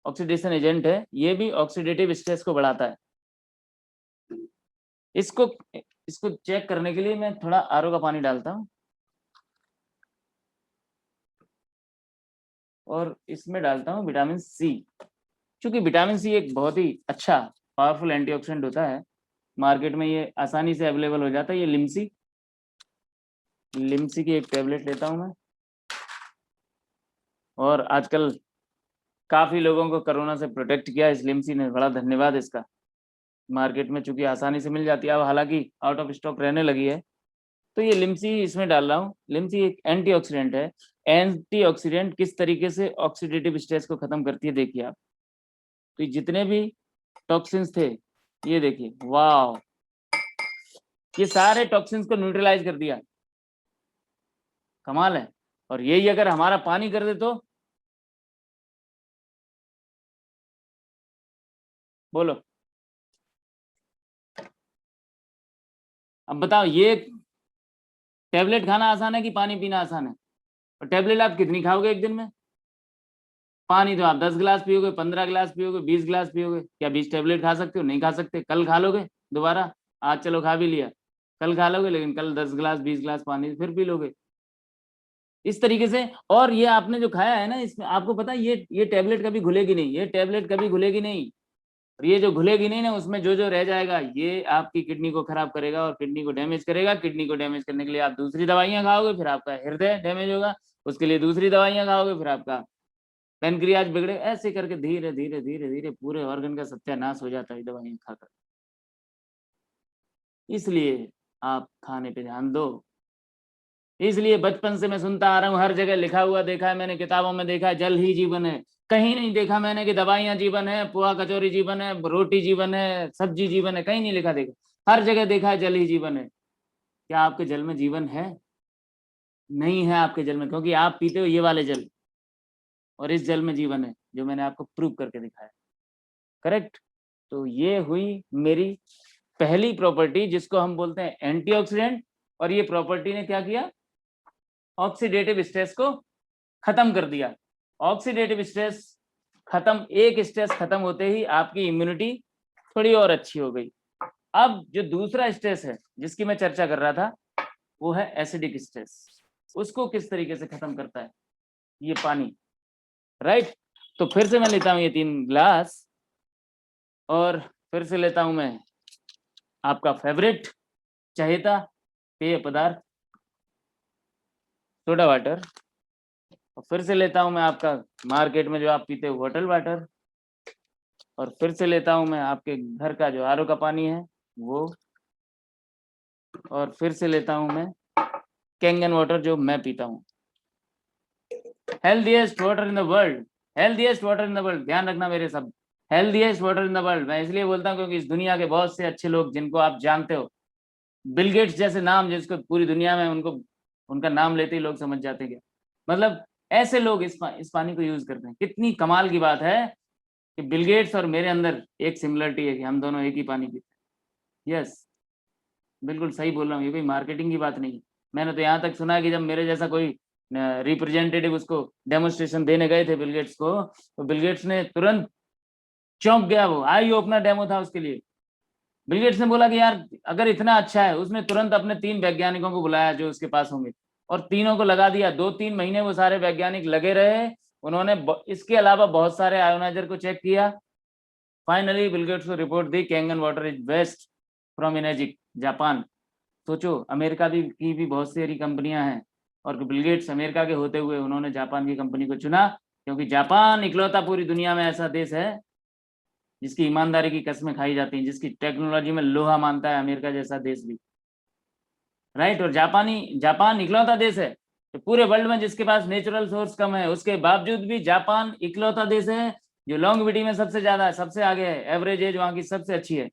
ऑक्सीडेशन एजेंट है, ये भी ऑक्सीडेटिव स्ट्रेस को बढ़ाता है। इसको इसको चेक करने के लिए मैं थोड़ा आरओ का पानी डालता हूं, और इसमें डालता हूं विटामिन सी। क्योंकि विटामिन सी एक बहुत ही अच्छा पावरफुल एंटीऑक्सीडेंट होता है, मार्केट में ये आसानी से अवेलेबल हो जाता है। ये लिम्सी की एक टेबलेट लेता हूं मैं, और आजकल काफी लोगों को कोरोना से प्रोटेक्ट किया इस लिम्सी ने, बड़ा धन्यवाद इसका। मार्केट में चूंकि आसानी से मिल जाती है, अब हालांकि आउट ऑफ स्टॉक रहने लगी है, तो ये लिम्सी इसमें डाल रहा हूँ। लिम्सी एक एंटीऑक्सीडेंट है। एंटीऑक्सीडेंट किस तरीके से ऑक्सीडेटिव स्ट्रेस को खत्म करती है, देखिए आप। तो जितने भी टॉक्सिन्स थे, ये देखिए, वाह, ये सारे टॉक्सिन्स को न्यूट्रलाइज कर दिया। कमाल है। और यही अगर हमारा पानी कर दे तो बोलो, अब बताओ, ये टैबलेट खाना आसान है कि पानी पीना आसान है? और टैबलेट आप कितनी खाओगे एक दिन में? पानी तो आप 10 गिलास पियोगे, 15 गिलास पियोगे, 20 गिलास पियोगे। क्या 20 टैबलेट खा सकते हो? नहीं खा सकते। कल खा लोगे दोबारा, आज चलो खा भी लिया, कल खा लोगे, लेकिन कल 10 गिलास 20 गिलास पानी फिर पी लोगे, इस तरीके से। और ये आपने जो खाया है ना, इसमें आपको पता है ये टैबलेट कभी घुलेगी नहीं, ये टैबलेट कभी घुलेगी नहीं। और ये जो घुलेगी नहीं ना, उसमें जो जो रह जाएगा, ये आपकी किडनी को खराब करेगा और किडनी को डैमेज करेगा। किडनी को डैमेज करने के लिए आप दूसरी दवाइयां खाओगे, फिर आपका हृदय डैमेज होगा, उसके लिए दूसरी दवाइयां खाओगे, फिर आपका पेनक्रियाज बिगड़े। ऐसे करके धीरे धीरे धीरे धीरे पूरे ऑर्गन का सत्यानाश हो जाता है दवाइयां खाकर। इसलिए आप खाने पे ध्यान दो। इसलिए बचपन से मैं सुनता आ रहा हूँ, हर जगह लिखा हुआ देखा है मैंने, किताबों में देखा है, जल ही जीवन है। कहीं नहीं देखा मैंने कि दवाइयां जीवन है, पोहा कचौरी जीवन है, रोटी जीवन है, सब्जी जीवन है, कहीं नहीं लिखा। देखा, हर जगह देखा है जल ही जीवन है। क्या आपके जल में जीवन है? नहीं है आपके जल में, क्योंकि आप पीते हो ये वाले जल, और इस जल में जीवन है, जो मैंने आपको प्रूव करके दिखाया। करेक्ट। तो ये हुई मेरी पहली प्रॉपर्टी, जिसको हम बोलते हैं एंटीऑक्सीडेंट। और ये प्रॉपर्टी ने क्या किया? ऑक्सीडेटिव स्ट्रेस को खत्म कर दिया। ऑक्सीडेटिव स्ट्रेस खत्म, एक स्ट्रेस खत्म होते ही आपकी इम्यूनिटी थोड़ी और अच्छी हो गई। अब जो दूसरा स्ट्रेस है जिसकी मैं चर्चा कर रहा था, वो है एसिडिक स्ट्रेस। उसको किस तरीके से खत्म करता है? ये पानी, राइट। तो फिर से मैं लेता हूं ये 3 ग्लास, और फिर से लेता हूं मैं आपका फेवरेट चहेता पेय पदार्थ सोडा वाटर, और फिर से लेता हूं मैं आपका मार्केट में जो आप पीते हो बॉटल वाटर, और फिर से लेता हूं मैं आपके घर का जो आरओ का पानी है वो, और फिर से लेता हूं मैं कैंगन वाटर जो मैं पीता हूं। Healthiest water in the world, healthiest water in the world. ध्यान रखना मेरे सब, healthiest water in the world. मैं इसलिए बोलता हूं क्योंकि इस दुनिया के बहुत से अच्छे लोग जिनको आप जानते हो, बिल गेट्स जैसे नाम जिसको पूरी दुनिया में उनको उनका नाम लेते ही लोग समझ जाते हैं मतलब ऐसे लोग इस पानी को यूज करते हैं। कितनी कमाल की बात है कि बिल गेट्स और मेरे अंदर एक सिमिलरिटी है कि हम दोनों एक ही पानी पीते हैं। यस, बिल्कुल सही बोल रहा हूँ, ये कोई मार्केटिंग की बात नहीं। मैंने तो यहाँ तक सुना है कि जब मेरे जैसा कोई रिप्रेजेंटेटिव उसको डेमोन्स्ट्रेशन देने गए थे बिल गेट्स को, तो बिल गेट्स ने तुरंत चौंक गया। वो आई ओपनर डेमो था उसके लिए। बिल गेट्स ने बोला कि यार अगर इतना अच्छा है, उसने तुरंत अपने 3 वैज्ञानिकों को बुलाया जो उसके पास होंगे, और तीनों को लगा दिया। 2-3 महीने वो सारे वैज्ञानिक लगे रहे। उन्होंने इसके अलावा बहुत सारे आयोनाइजर को चेक किया। फाइनली बिल गेट्स को report the, Kangen water is best from energy Japan. सोचो, अमेरिका की भी बहुत सारी कंपनियां हैं, और बिल गेट्स अमेरिका के होते हुए उन्होंने जापान की कंपनी को चुना, क्योंकि जापान इकलौता पूरी दुनिया में ऐसा देश है जिसकी ईमानदारी की कस्में खाई जाती हैं, जिसकी टेक्नोलॉजी में लोहा मानता है अमेरिका जैसा देश भी, राइट। और जापान इकलौता देश है तो पूरे वर्ल्ड में जिसके पास नेचुरल सोर्स कम है, उसके बावजूद भी जापान इकलौता देश है जो लॉन्गेविटी में सबसे ज्यादा है, सबसे आगे है, एवरेज एज वहां की सबसे अच्छी है।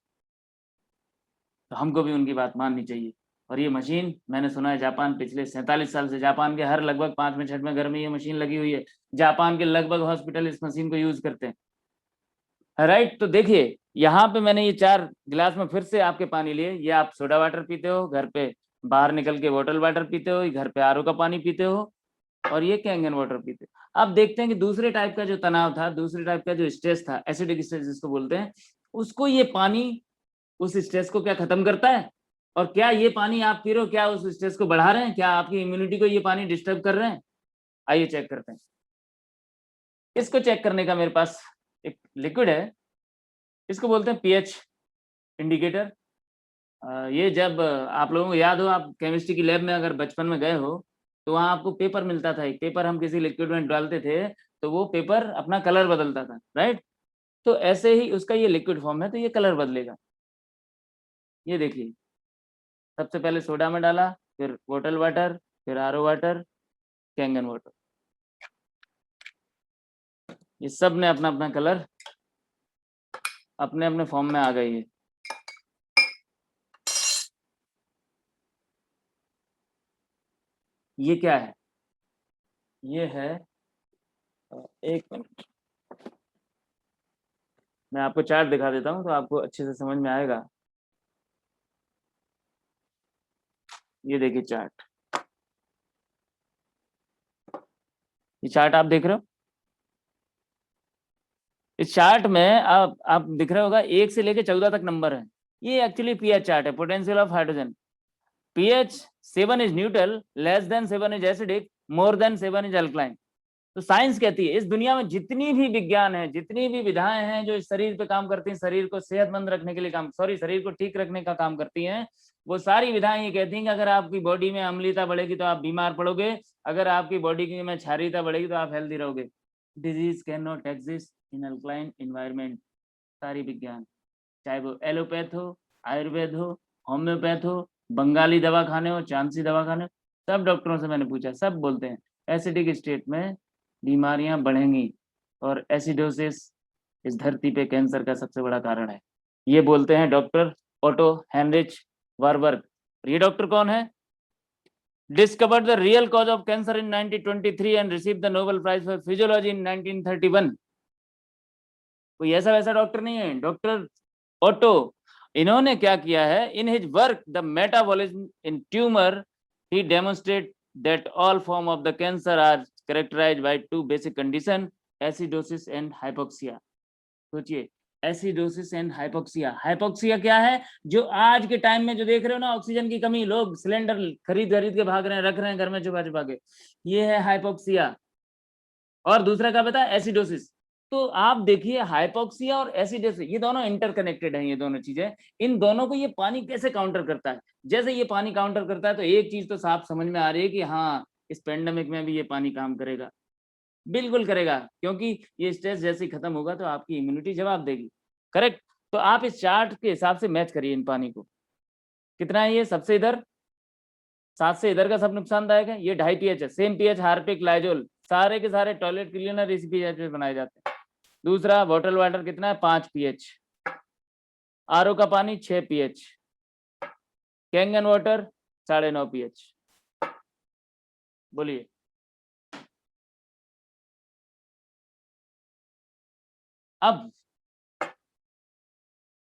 तो हमको भी उनकी बात माननी चाहिए। और ये मशीन, मैंने सुना है जापान पिछले 47 साल से जापान के हर लगभग 5वें 6वें घर में ये मशीन लगी हुई है। जापान के लगभग हॉस्पिटल इस मशीन को यूज करते हैं, राइट। तो देखिए यहाँ पे मैंने ये 4 गिलास में फिर से आपके पानी लिए। ये आप सोडा वाटर पीते हो, घर पे बाहर निकल के बॉटल वाटर पीते हो, घर पे आरओ का पानी पीते हो, और ये कैंगन वाटर पीते हो। अब देखते हैं कि दूसरे टाइप का जो तनाव था, दूसरे टाइप का जो स्ट्रेस था, एसिडिक स्ट्रेस जिसको बोलते हैं, उसको ये पानी उस स्ट्रेस को क्या खत्म करता है? और क्या ये पानी आप पी रहे हो, क्या उस स्ट्रेस को बढ़ा रहे हैं? क्या आपकी इम्यूनिटी को ये पानी डिस्टर्ब कर रहे हैं? आइए चेक करते हैं। इसको चेक करने का मेरे पास एक लिक्विड है, इसको बोलते हैं पीएच इंडिकेटर। ये जब आप लोगों को याद हो, आप केमिस्ट्री की लैब में अगर बचपन में गए हो, तो वहाँ आपको पेपर मिलता था। एक पेपर हम किसी लिक्विड में डालते थे तो वो पेपर अपना कलर बदलता था, राइट। तो ऐसे ही उसका ये लिक्विड फॉर्म है, तो ये कलर बदलेगा। ये देखिए, सबसे पहले सोडा में डाला, फिर बॉटल वाटर, फिर आरओ वाटर, कैंगन वाटर, ये सब ने अपना अपना कलर अपने अपने फॉर्म में आ गई है। ये क्या है? ये है, एक मिनट मैं आपको चार्ट दिखा देता हूँ तो आपको अच्छे से समझ में आएगा। ये देखिए चार्ट, ये चार्ट आप देख रहे हो। इस चार्ट में आप दिख रहा होगा 1 से लेके 14 तक नंबर है। ये एक्चुअली पीएच चार्ट है, potential of hydrogen. PH 7 is neutral, less than 7 is acidic, more than 7 is alkaline. तो साइंस कहती है इस दुनिया में जितनी भी विज्ञान है, जितनी भी विधाएं हैं जो इस शरीर पे काम करती हैं, शरीर को सेहतमंद रखने के लिए शरीर को ठीक रखने का काम करती हैं, वो सारी विधाएं ये कहती हैं कि अगर आपकी बॉडी में अम्लीयता बढ़ेगी तो आप बीमार पड़ोगे, अगर आपकी बॉडी में क्षारीयता बढ़ेगी तो आप हेल्दी रहोगे। Disease can not exist in alkaline environment. सारी विज्ञान, चाहे वो एलोपैथ हो, आयुर्वेद हो, होम्योपैथ हो, बंगाली दवा खाने हो, चांसी दवा खाने हो, सब डॉक्टरों से मैंने पूछा, सब बोलते हैं एसिडिक स्टेट में बीमारियां बढ़ेंगी, और एसिडोसिस इस धरती पे कैंसर का सबसे बड़ा कारण है। ये बोलते हैं डॉक्टर ओटो हेनरिच वारबर्ग। ये डॉक्टर कौन है? Discovered the real cause of cancer in 1923 and received the Nobel prize for physiology in 1931। कोई ऐसा वैसा डॉक्टर नहीं है, डॉक्टर ओटो। इन्होंने क्या किया है, in his work the metabolism in tumour he demonstrate that all form of the cancer are characterised by 2 basic condition, acidosis and hypoxia. सोचिए, एसिडोसिस एंड हाइपोक्सिया। हाइपोक्सिया क्या है? जो आज के टाइम में जो देख रहे हो ना, ऑक्सीजन की कमी, लोग सिलेंडर खरीद के भाग रहे हैं, रख रहे हैं घर में छुपा छुपा के, ये है हाइपोक्सिया। और दूसरा क्या बता? एसिडोसिस। तो आप देखिए, हाइपोक्सिया और एसिडोसिस ये दोनों इंटरकनेक्टेड हैं, ये दोनों चीजें। इन दोनों को ये पानी कैसे काउंटर करता है? जैसे ये पानी काउंटर करता है तो एक चीज तो साफ समझ में आ रही है कि हाँ, इस पेंडेमिक में भी ये पानी काम करेगा। बिल्कुल करेगा, क्योंकि ये स्ट्रेस जैसे ही खत्म होगा तो आपकी इम्यूनिटी जवाब देगी, करेक्ट। तो आप इस चार्ट के हिसाब से मैच करिए इन पानी को। कितना है ये? सबसे इधर 7 से इधर का सब नुकसानदायक है। ये 2.5 pH है, सेम pH हार्पिक, लाइजोल, सारे के सारे टॉयलेट क्लीनर इसी pH पे बनाए जाते हैं। दूसरा बॉटल वाटर कितना है? 5 pH। आरओ का पानी 6 pH। Kangen water 9.5 pH। बोलिए अब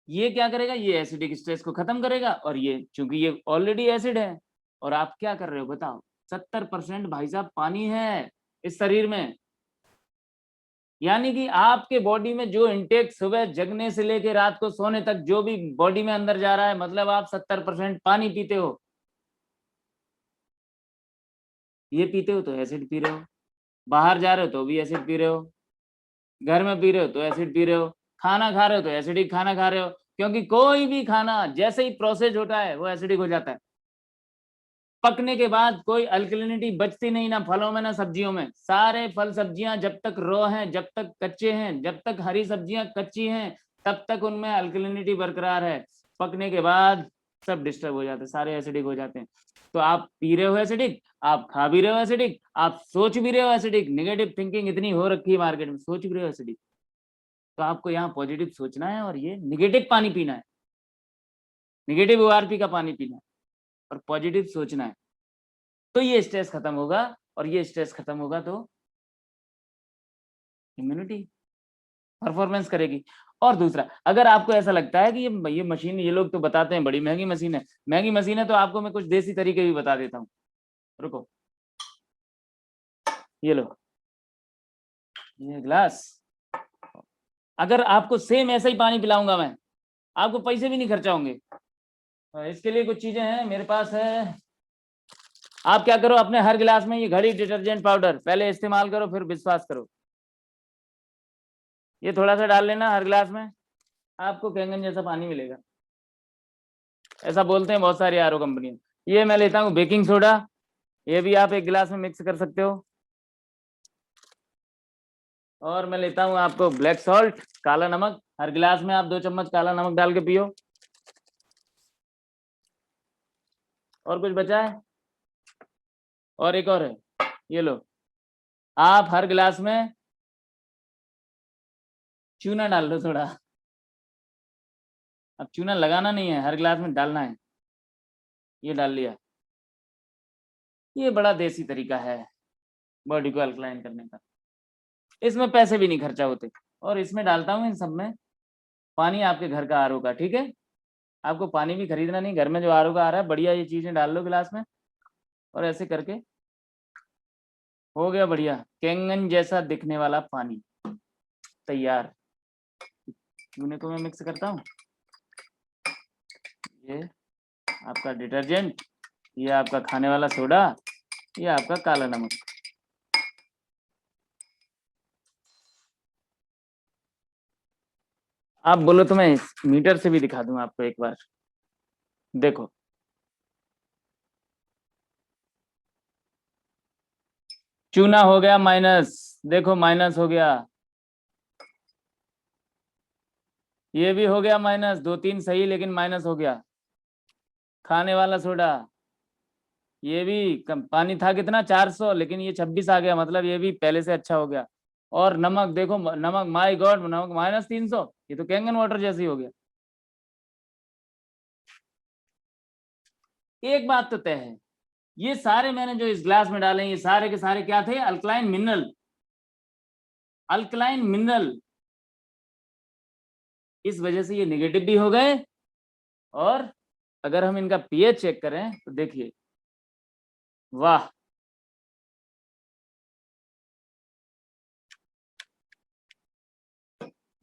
ये क्या करेगा, ये एसिडिक स्ट्रेस को खत्म करेगा, और ये चूंकि ये ऑलरेडी एसिड है और आप क्या कर रहे हो बताओ, 70% भाई साहब पानी है इस शरीर में। यानी कि आपके बॉडी में जो इंटेक सुबह जगने से लेके रात को सोने तक जो भी बॉडी में अंदर जा रहा है, मतलब आप 70% पानी पीते हो। ये पीते हो तो एसिड पी रहे हो, बाहर जा रहे हो तो भी एसिड पी रहे हो, घर में पी रहे हो तो एसिड पी रहे हो, खाना खा रहे हो तो एसिडिक खाना खा रहे हो, क्योंकि कोई भी खाना जैसे ही प्रोसेस होता है वो एसिडिक हो जाता है। पकने के बाद कोई अल्कलिनिटी बचती नहीं, ना फलों में ना सब्जियों में। सारे फल सब्जियां जब तक रॉ हैं, जब तक कच्चे हैं, जब तक हरी सब्जियां कच्ची हैं, तब तक उनमें अल्कलिनिटी बरकरार है। पकने के बाद सब डिस्टर्ब हो जाते हैं, सारे एसिडिक हो जाते हैं। तो आप पी रहे हो एसिडिक, आप खा भी रहे हो एसिडिक, आप सोच भी रहे हो एसिडिक। नेगेटिव थिंकिंग इतनी हो रखी है मार्केट में, सोच भी रहे हो एसिडिक। तो आपको यहाँ पॉजिटिव सोचना है और ये निगेटिव पानी पीना है, निगेटिव ओआरपी का पानी पीना है और पॉजिटिव सोचना है। तो ये स्ट्रेस खत्म होगा, और ये स्ट्रेस खत्म होगा तो इम्यूनिटी परफॉर्मेंस करेगी। और दूसरा, अगर आपको ऐसा लगता है कि ये मशीन, ये लोग तो बताते हैं बड़ी महंगी मशीन है, महंगी मशीन है, तो आपको मैं कुछ देसी तरीके भी बता देता हूँ। रुको, ये लो, ये ग्लास, अगर आपको सेम ऐसा ही पानी पिलाऊंगा मैं, आपको पैसे भी नहीं खर्चा होंगे। इसके लिए कुछ चीजें हैं मेरे पास है। आप क्या करो, अपने हर गिलास में ये घड़ी डिटर्जेंट पाउडर पहले इस्तेमाल करो, फिर विश्वास करो। ये थोड़ा सा डाल लेना हर गिलास में, आपको कैंगन जैसा पानी मिलेगा। ऐसा बोलते हैं बहुत सारी आरओ कंपनियां। ये मैं लेता हूँ बेकिंग सोडा, ये भी आप एक गिलास में मिक्स कर सकते हो। और मैं लेता हूँ आपको ब्लैक सॉल्ट, काला नमक, हर गिलास में आप 2 चम्मच काला नमक डाल के पियो। और कुछ बचा है? और एक और है, ये लो, आप हर गिलास में चूना डाल लो थोड़ा। अब चूना लगाना नहीं है, हर गिलास में डालना है। ये डाल लिया। ये बड़ा देसी तरीका है बॉडी को अल्कलाइन करने का, इसमें पैसे भी नहीं खर्चा होते। और इसमें डालता हूँ इन सब में पानी आपके घर का आरओ का, ठीक है? आपको पानी भी खरीदना नहीं, घर में जो आरओ का आ रहा है बढ़िया, ये चीजें डाल लो गिलास में, और ऐसे करके हो गया बढ़िया कैंगन जैसा दिखने वाला पानी तैयार। चूने को मैं मिक्स करता हूँ, ये आपका डिटर्जेंट, ये आपका खाने वाला सोडा, ये आपका काला नमक। आप बोलो तो मैं मीटर से भी दिखा दूं आपको एक बार, देखो। चूना हो गया माइनस, देखो माइनस हो गया। ये भी हो गया माइनस, 2-3 सही लेकिन माइनस हो गया। खाने वाला सोडा, ये भी कम, पानी था कितना 400, लेकिन ये 26 आ गया, मतलब ये भी पहले से अच्छा हो गया। और नमक देखो, नमक माय गॉड, नमक -300, ये तो कैंगन वाटर जैसी हो गया। एक बात तो तय है, ये सारे मैंने जो इस ग्लास में डाले, ये सारे के सारे क्या थे? Alkaline mineral, alkaline mineral. इस वजह से ये नेगेटिव भी हो गए। और अगर हम इनका पीएच चेक करें तो देखिए, वाह,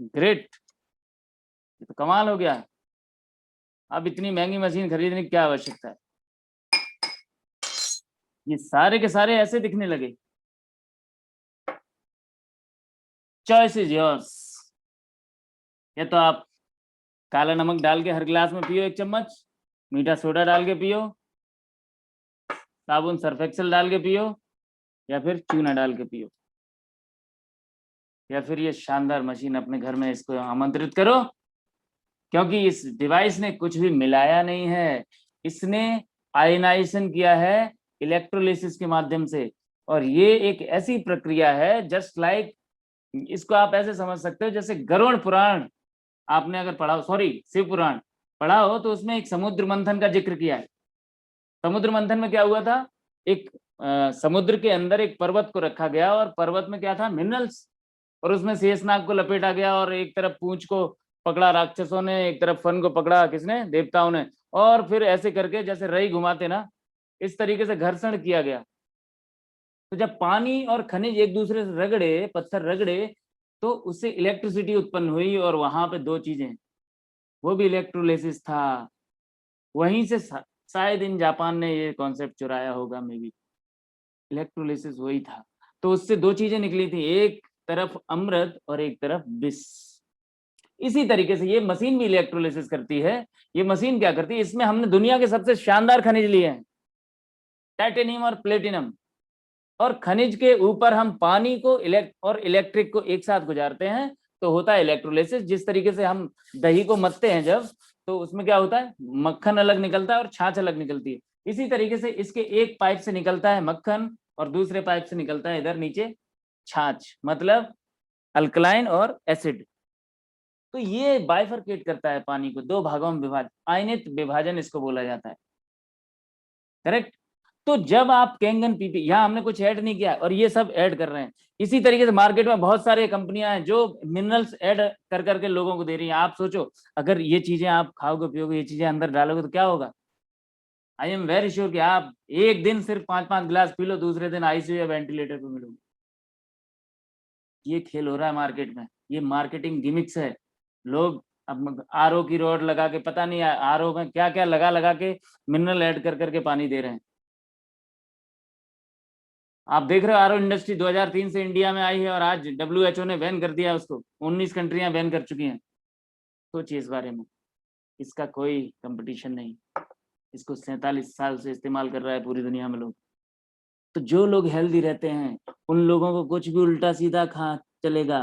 ग्रेट, ये तो कमाल हो गया। अब इतनी महंगी मशीन खरीदने की क्या आवश्यकता है? ये सारे के सारे ऐसे दिखने लगे। Choice is yours. या तो आप काला नमक डाल के हर गिलास में पियो 1 चम्मच, मीठा सोडा डाल के पियो, साबुन सर्फ एक्सेल डाल के पियो, या फिर चूना डाल के पियो, या फिर ये शानदार मशीन अपने घर में इसको आमंत्रित करो। क्योंकि इस डिवाइस ने कुछ भी मिलाया नहीं है, इसने आयनाइजेशन किया है इलेक्ट्रोलिसिस के माध्यम से। और ये एक ऐसी प्रक्रिया है जस्ट लाइक, इसको आप ऐसे समझ सकते हो जैसे गरुड़ पुराण आपने अगर पढ़ा हो, सॉरी शिव पुराण पढ़ा हो, तो उसमें एक समुद्र मंथन का जिक्र किया है। समुद्र मंथन में क्या हुआ था? एक समुद्र के अंदर एक पर्वत को रखा गया, और पर्वत में क्या था? मिनरल्स। और उसमें शेषनाग को लपेटा गया और एक तरफ पूंछ को पकड़ा राक्षसों ने, एक तरफ फन को पकड़ा किसने, देवताओं ने, और फिर ऐसे करके जैसे रई घुमाते ना, इस तरीके से घर्षण किया गया। तो जब पानी और खनिज एक दूसरे से रगड़े, पत्थर रगड़े, तो उससे इलेक्ट्रिसिटी उत्पन्न हुई, और वहां पे दो चीजें, वो भी इलेक्ट्रोलिसिस था। वहीं से शायद इन जापान ने ये कॉन्सेप्ट चुराया होगा, मे बी इलेक्ट्रोलिसिस वही था। तो उससे दो चीजें निकली थी, एक तरफ अमृत और एक तरफ विष। इसी तरीके से ये मशीन भी इलेक्ट्रोलिसिस करती है। ये मशीन क्या करती है, इसमें हमने दुनिया के सबसे शानदार खनिज लिए हैं, टाइटेनियम और प्लेटिनम, और खनिज के ऊपर हम पानी को और इलेक्ट्रिक को एक साथ गुजारते हैं, तो होता है इलेक्ट्रोलिसिस। जिस तरीके से हम दही को मथते हैं जब, तो उसमें क्या होता है, मक्खन अलग निकलता है और छाछ अलग निकलती है। इसी तरीके से इसके एक पाइप से निकलता है मक्खन और दूसरे पाइप से निकलता है इधर नीचे छाछ, मतलब अल्कलाइन और एसिड। तो ये बाइफरकेट करता है पानी को, दो भागों में विभाजन, आयनित विभाजन इसको बोला जाता है, करेक्ट। तो जब आप कैंगन पीपी, यहाँ हमने कुछ ऐड नहीं किया और ये सब ऐड कर रहे हैं। इसी तरीके से मार्केट में बहुत सारे कंपनियां हैं जो मिनरल्स ऐड कर करके लोगों को दे रही हैं। आप सोचो, अगर ये चीजें आप खाओगे पियोगे, ये चीजें अंदर डालोगे, तो क्या होगा। आई एम वेरी श्योर कि आप एक दिन सिर्फ 5-5 गिलास पी लो, दूसरे दिन आईसीयू या वेंटिलेटर पे मिलोगे। ये खेल हो रहा है मार्केट में, ये मार्केटिंग गिमिक्स है। लोग अब आरओ की रॉड लगा के, पता नहीं आरओ में क्या क्या लगा लगा के मिनरल ऐड कर करके पानी दे रहे हैं। आप देख रहे हो आरओ इंडस्ट्री 2003 से इंडिया में आई है और आज WHO ने बैन कर दिया उसको, 19 कंट्रियां बैन कर चुकी हैं। सोचिए इस बारे में, इसका कोई कंपटीशन नहीं। इसको 47 साल से इस्तेमाल कर रहा है पूरी दुनिया में लोग। तो जो लोग हेल्दी रहते हैं उन लोगों को कुछ भी उल्टा सीधा खा चलेगा।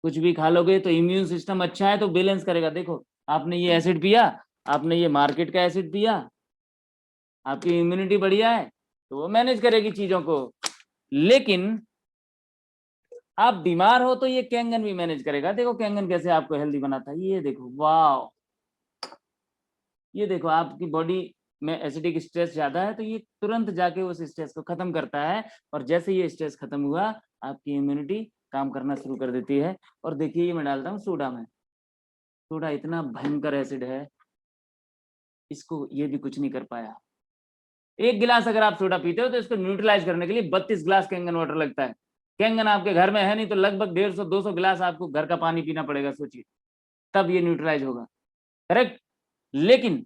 कुछ भी खा लोगे तो इम्यून सिस्टम अच्छा है तो बैलेंस करेगा। देखो, आपने ये एसिड पिया, आपने ये मार्केट का एसिड पिया, आपकी इम्यूनिटी बढ़िया है तो वो मैनेज करेगी चीजों को। लेकिन आप बीमार हो तो ये कैंगन भी मैनेज करेगा। देखो कैंगन कैसे आपको हेल्दी बनाता है, ये देखो, वाह, ये देखो, आपकी बॉडी में एसिडिक स्ट्रेस ज्यादा है तो ये तुरंत जाके उस स्ट्रेस को खत्म करता है, और जैसे ये स्ट्रेस खत्म हुआ आपकी इम्यूनिटी काम करना शुरू कर देती है। और देखिए ये मैं डालता हूँ सोडा में, सोडा इतना भयंकर एसिड है, इसको ये भी कुछ नहीं कर पाया। एक गिलास अगर आप सोडा पीते हो तो इसको न्यूट्रलाइज करने के लिए 32 गिलास कैंगन वाटर लगता है। कैंगन आपके घर में है नहीं तो लगभग 150-200 गिलास आपको घर का पानी पीना पड़ेगा, सोचिए, तब ये न्यूट्रलाइज होगा, करेक्ट। लेकिन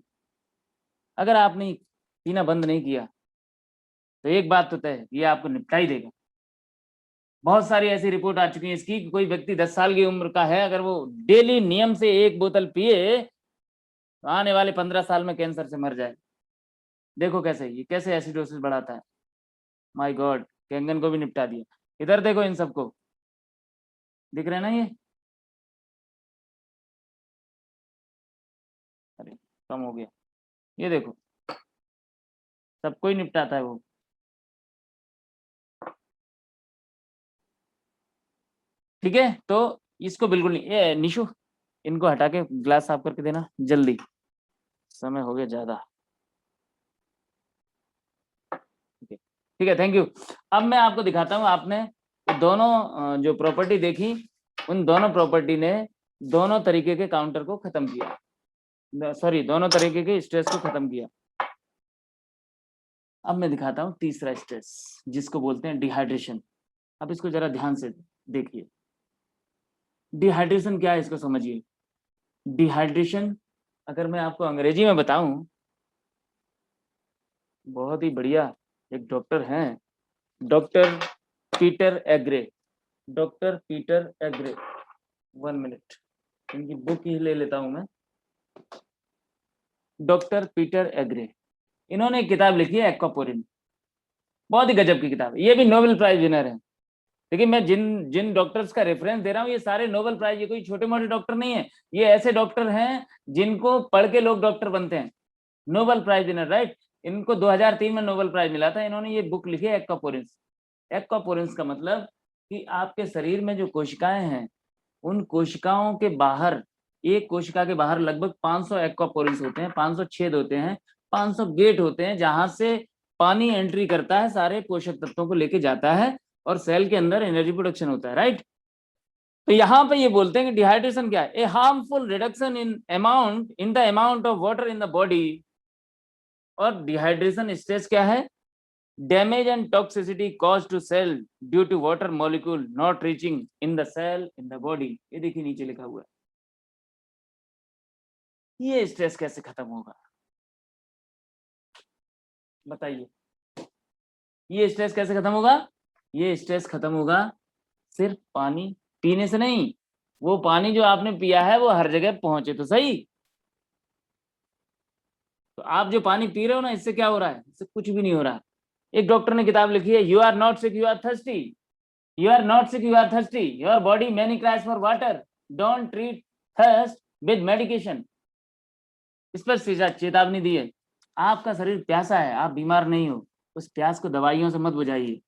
अगर आपने पीना बंद नहीं किया तो एक बात तो तय है, ये आपको निपटा ही देगा। बहुत सारी ऐसी रिपोर्ट आ चुकी है इसकी कि कोई व्यक्ति 10 साल की उम्र का है, अगर वो डेली नियम से 1 बोतल पिए तो आने वाले 15 साल में कैंसर से मर जाए। देखो कैसे ये कैसे एसिडोसिस बढ़ाता है। माय गॉड, कैंगन को भी निपटा दिया। इधर देखो, इन सबको दिख रहे हैं ना, ये अरे कम हो गया, ये देखो सबको ही निपटाता है वो। ठीक है, तो इसको बिल्कुल नहीं। ये निशु, इनको हटा के ग्लास साफ करके देना जल्दी, समय हो गया ज्यादा। ठीक है, थैंक यू। अब मैं आपको दिखाता हूँ, आपने दोनों जो प्रॉपर्टी देखी, उन दोनों प्रॉपर्टी ने दोनों तरीके के काउंटर को खत्म किया, सॉरी दोनों तरीके के स्ट्रेस को खत्म किया। अब मैं दिखाता हूँ तीसरा स्ट्रेस, जिसको बोलते हैं डिहाइड्रेशन। अब इसको जरा ध्यान से देखिए, डिहाइड्रेशन क्या है इसको समझिए। डिहाइड्रेशन अगर मैं आपको अंग्रेजी में बताऊं, बहुत ही बढ़िया एक डॉक्टर हैं, doctor Peter Agre, doctor Peter Agre. 1 minute, इनकी बुक ही ले लेता हूं मैं। डॉक्टर पीटर एग्रे, इन्होंने एक किताब लिखी है एक्वापोरिन, बहुत ही गजब की किताब है। ये भी नोबेल प्राइज विनर है। देखिए मैं जिन जिन डॉक्टर्स का रेफरेंस दे रहा हूँ ये सारे नोबेल प्राइज, ये कोई छोटे मोटे डॉक्टर नहीं है, ये ऐसे डॉक्टर हैं जिनको पढ़ के लोग डॉक्टर बनते हैं। Nobel prize winner, right. इनको 2003 में नोबेल प्राइज मिला था। इन्होंने ये बुक लिखी है एक्वापोरिन्स। एक्वापोरिन्स का मतलब कि आपके शरीर में जो कोशिकाएं हैं, उन कोशिकाओं के बाहर, एक कोशिका के बाहर लगभग 500 एक्वापोरिन्स होते हैं, 500 छेद होते हैं, 500 गेट होते हैं, जहां से पानी एंट्री करता है, सारे पोषक तत्वों को लेके जाता है और सेल के अंदर एनर्जी प्रोडक्शन होता है, राइट। तो यहाँ पे ये बोलते हैं कि डिहाइड्रेशन क्या है, a harmful reduction in the amount of water in the body. और डिहाइड्रेशन स्ट्रेस क्या है, damage and toxicity cause to cell due to water molecule not reaching in the cell in the body. ये देखिए नीचे लिखा हुआ है। ये स्ट्रेस कैसे खत्म होगा बताइए, ये स्ट्रेस कैसे खत्म होगा? ये स्ट्रेस खत्म होगा सिर्फ पानी पीने से नहीं, वो पानी जो आपने पिया है वो हर जगह पहुंचे तो सही। तो आप जो पानी पी रहे हो ना, इससे क्या हो रहा है? इससे कुछ भी नहीं हो रहा। एक डॉक्टर ने किताब लिखी है, you are not sick you are thirsty, you are not sick you are thirsty, your body many cries for water, don't treat thirst with medication. इस पर चेतावनी दी है, आपका शरीर प्यासा है, आप बीमार नहीं हो, उस प्यास को दवाइयों से मत बुझाइए,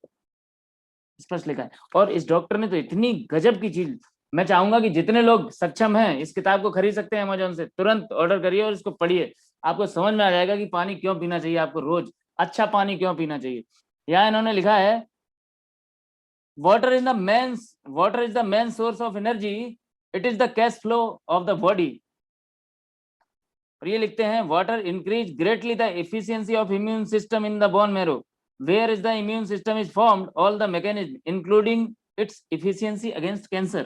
स्पष्ट लिखा है। और इस डॉक्टर ने तो इतनी गजब की चीज, मैं चाहूंगा कि जितने लोग सक्षम हैं इस किताब को खरीद सकते हैं अमेजोन से, तुरंत ऑर्डर करिए और इसको पढ़िए। आपको समझ में आ जाएगा कि पानी क्यों पीना चाहिए, आपको रोज अच्छा पानी क्यों पीना चाहिए। यहाँ इन्होंने लिखा है, water is the main source of energy, it is the cash flow of the body. और ये लिखते हैं, water increase greatly the efficiency of immune system in the bone marrow, where is the immune system is formed, all the mechanism including its efficiency against cancer।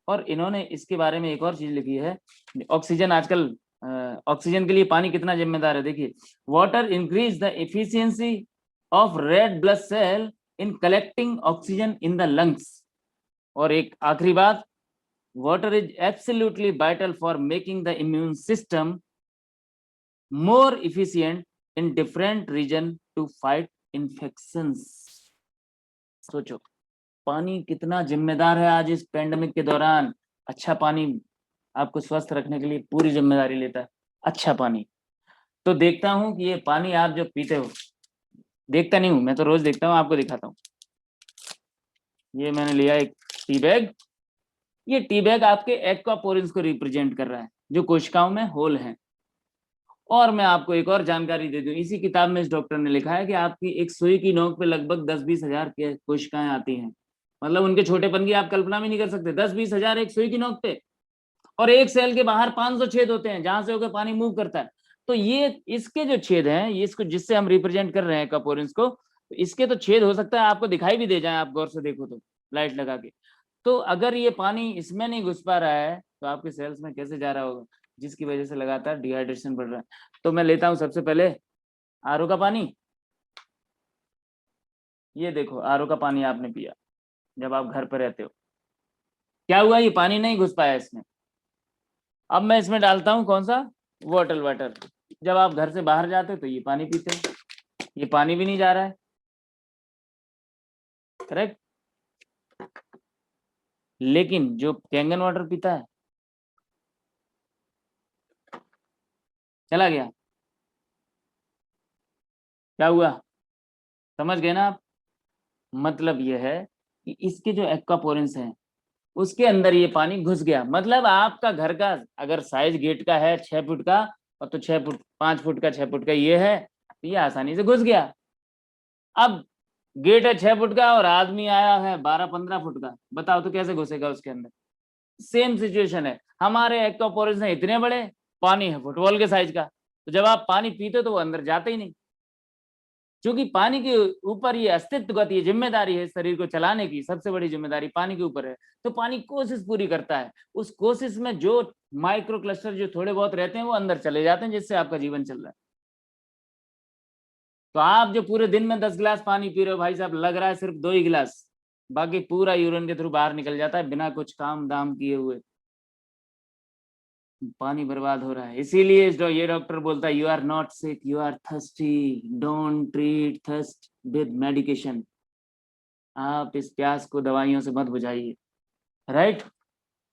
और इन्होंने इसके बारे में एक और चीज लिखी है, ऑक्सीजन, आजकल ऑक्सीजन के लिए पानी कितना जिम्मेदार है। देखिए, water increase the efficiency of red blood cell in collecting oxygen in the lungs. और एक आखिरी बात, water is absolutely vital for making the immune system more efficient in different reason to fight infections. सोचो पानी कितना जिम्मेदार है आज इस पेंडेमिक के दौरान। अच्छा पानी आपको स्वस्थ रखने के लिए पूरी जिम्मेदारी लेता है, अच्छा पानी। तो देखता हूं कि ये पानी आप जो पीते हो, देखता नहीं हूं मैं तो रोज देखता हूं, आपको दिखाता हूं। ये मैंने लिया एक टी बैग, ये टी बैग आपके एक्वापोरिन्स को रिप्रेजेंट कर रहा है, जो कोशिकाओं में होल हैं। और मैं आपको एक और जानकारी दे दूं, इसी किताब में इस डॉक्टर ने लिखा है कि आपकी एक सुई की नोक पे लगभग 10-20 हजार कोशिकाएं आती हैं। मतलब उनके छोटेपन की आप कल्पना भी नहीं कर सकते, 10-20 हजार एक सुई की नोक पे। और एक सेल के बाहर 500 छेद होते हैं जहां से होकर पानी मूव करता है। तो ये इसके जो छेद हैं, ये इसको जिससे हम रिप्रेजेंट कर रहे हैं एक्वापोरिन्स को, तो इसके तो छेद हो सकता है आपको दिखाई भी दे जाए, आप गौर से देखो तो लाइट लगा के। तो अगर ये पानी इसमें नहीं घुस पा रहा है तो आपके सेल्स में कैसे जा रहा होगा, जिसकी वजह से लगातार डिहाइड्रेशन बढ़ रहा है। तो मैं लेता हूं सबसे पहले आरओ का पानी। ये देखो आरओ का पानी आपने पिया जब आप घर पर रहते हो, क्या हुआ, ये पानी नहीं घुस पाया इसमें। अब मैं इसमें डालता हूं कौन सा, बॉटल वाटर। जब आप घर से बाहर जाते हो तो ये पानी पीते हो, ये पानी भी नहीं जा रहा है, करेक्ट। लेकिन जो कैंगन वाटर पीता है चला गया, क्या हुआ, समझ गए ना आप। मतलब ये है कि इसके जो एक्वापोरिन्स हैं उसके अंदर ये पानी घुस गया। मतलब आपका घर का अगर साइज गेट का है 6 फुट का, और तो 6 फुट 5 फुट का 6 फुट का ये है, तो ये आसानी से घुस गया। अब गेट है 6 फुट का और आदमी आया है 12-15 फुट का, बताओ तो कैसे घुसेगा उसके अंदर। सेम सिचुएशन है, हमारे एक्वापोरिन्स हैं इतने बड़े, पानी है फुटबॉल के साइज का, तो जब आप पानी पीते तो वो अंदर जाते ही नहीं। क्योंकि पानी के ऊपर ये अस्तित्वगत ये जिम्मेदारी है, शरीर को चलाने की सबसे बड़ी जिम्मेदारी पानी के ऊपर है। तो पानी कोशिश पूरी करता है, उस कोशिश में जो माइक्रो क्लस्टर जो थोड़े बहुत रहते हैं वो अंदर चले जाते हैं, जिससे आपका जीवन चल रहा है। तो आप जो पूरे दिन में 10 गिलास पानी पी रहे हो भाई साहब, लग रहा है सिर्फ 2 ही गिलास, बाकी पूरा यूरिन के थ्रू बाहर निकल जाता है बिना कुछ काम दाम किए हुए। पानी बर्बाद हो रहा है। इसीलिए ये डॉक्टर बोलता है, you are not sick you are thirsty, don't treat thirst with medication. आप इस प्यास को दवाइयों से मत बुझाइए, राइट।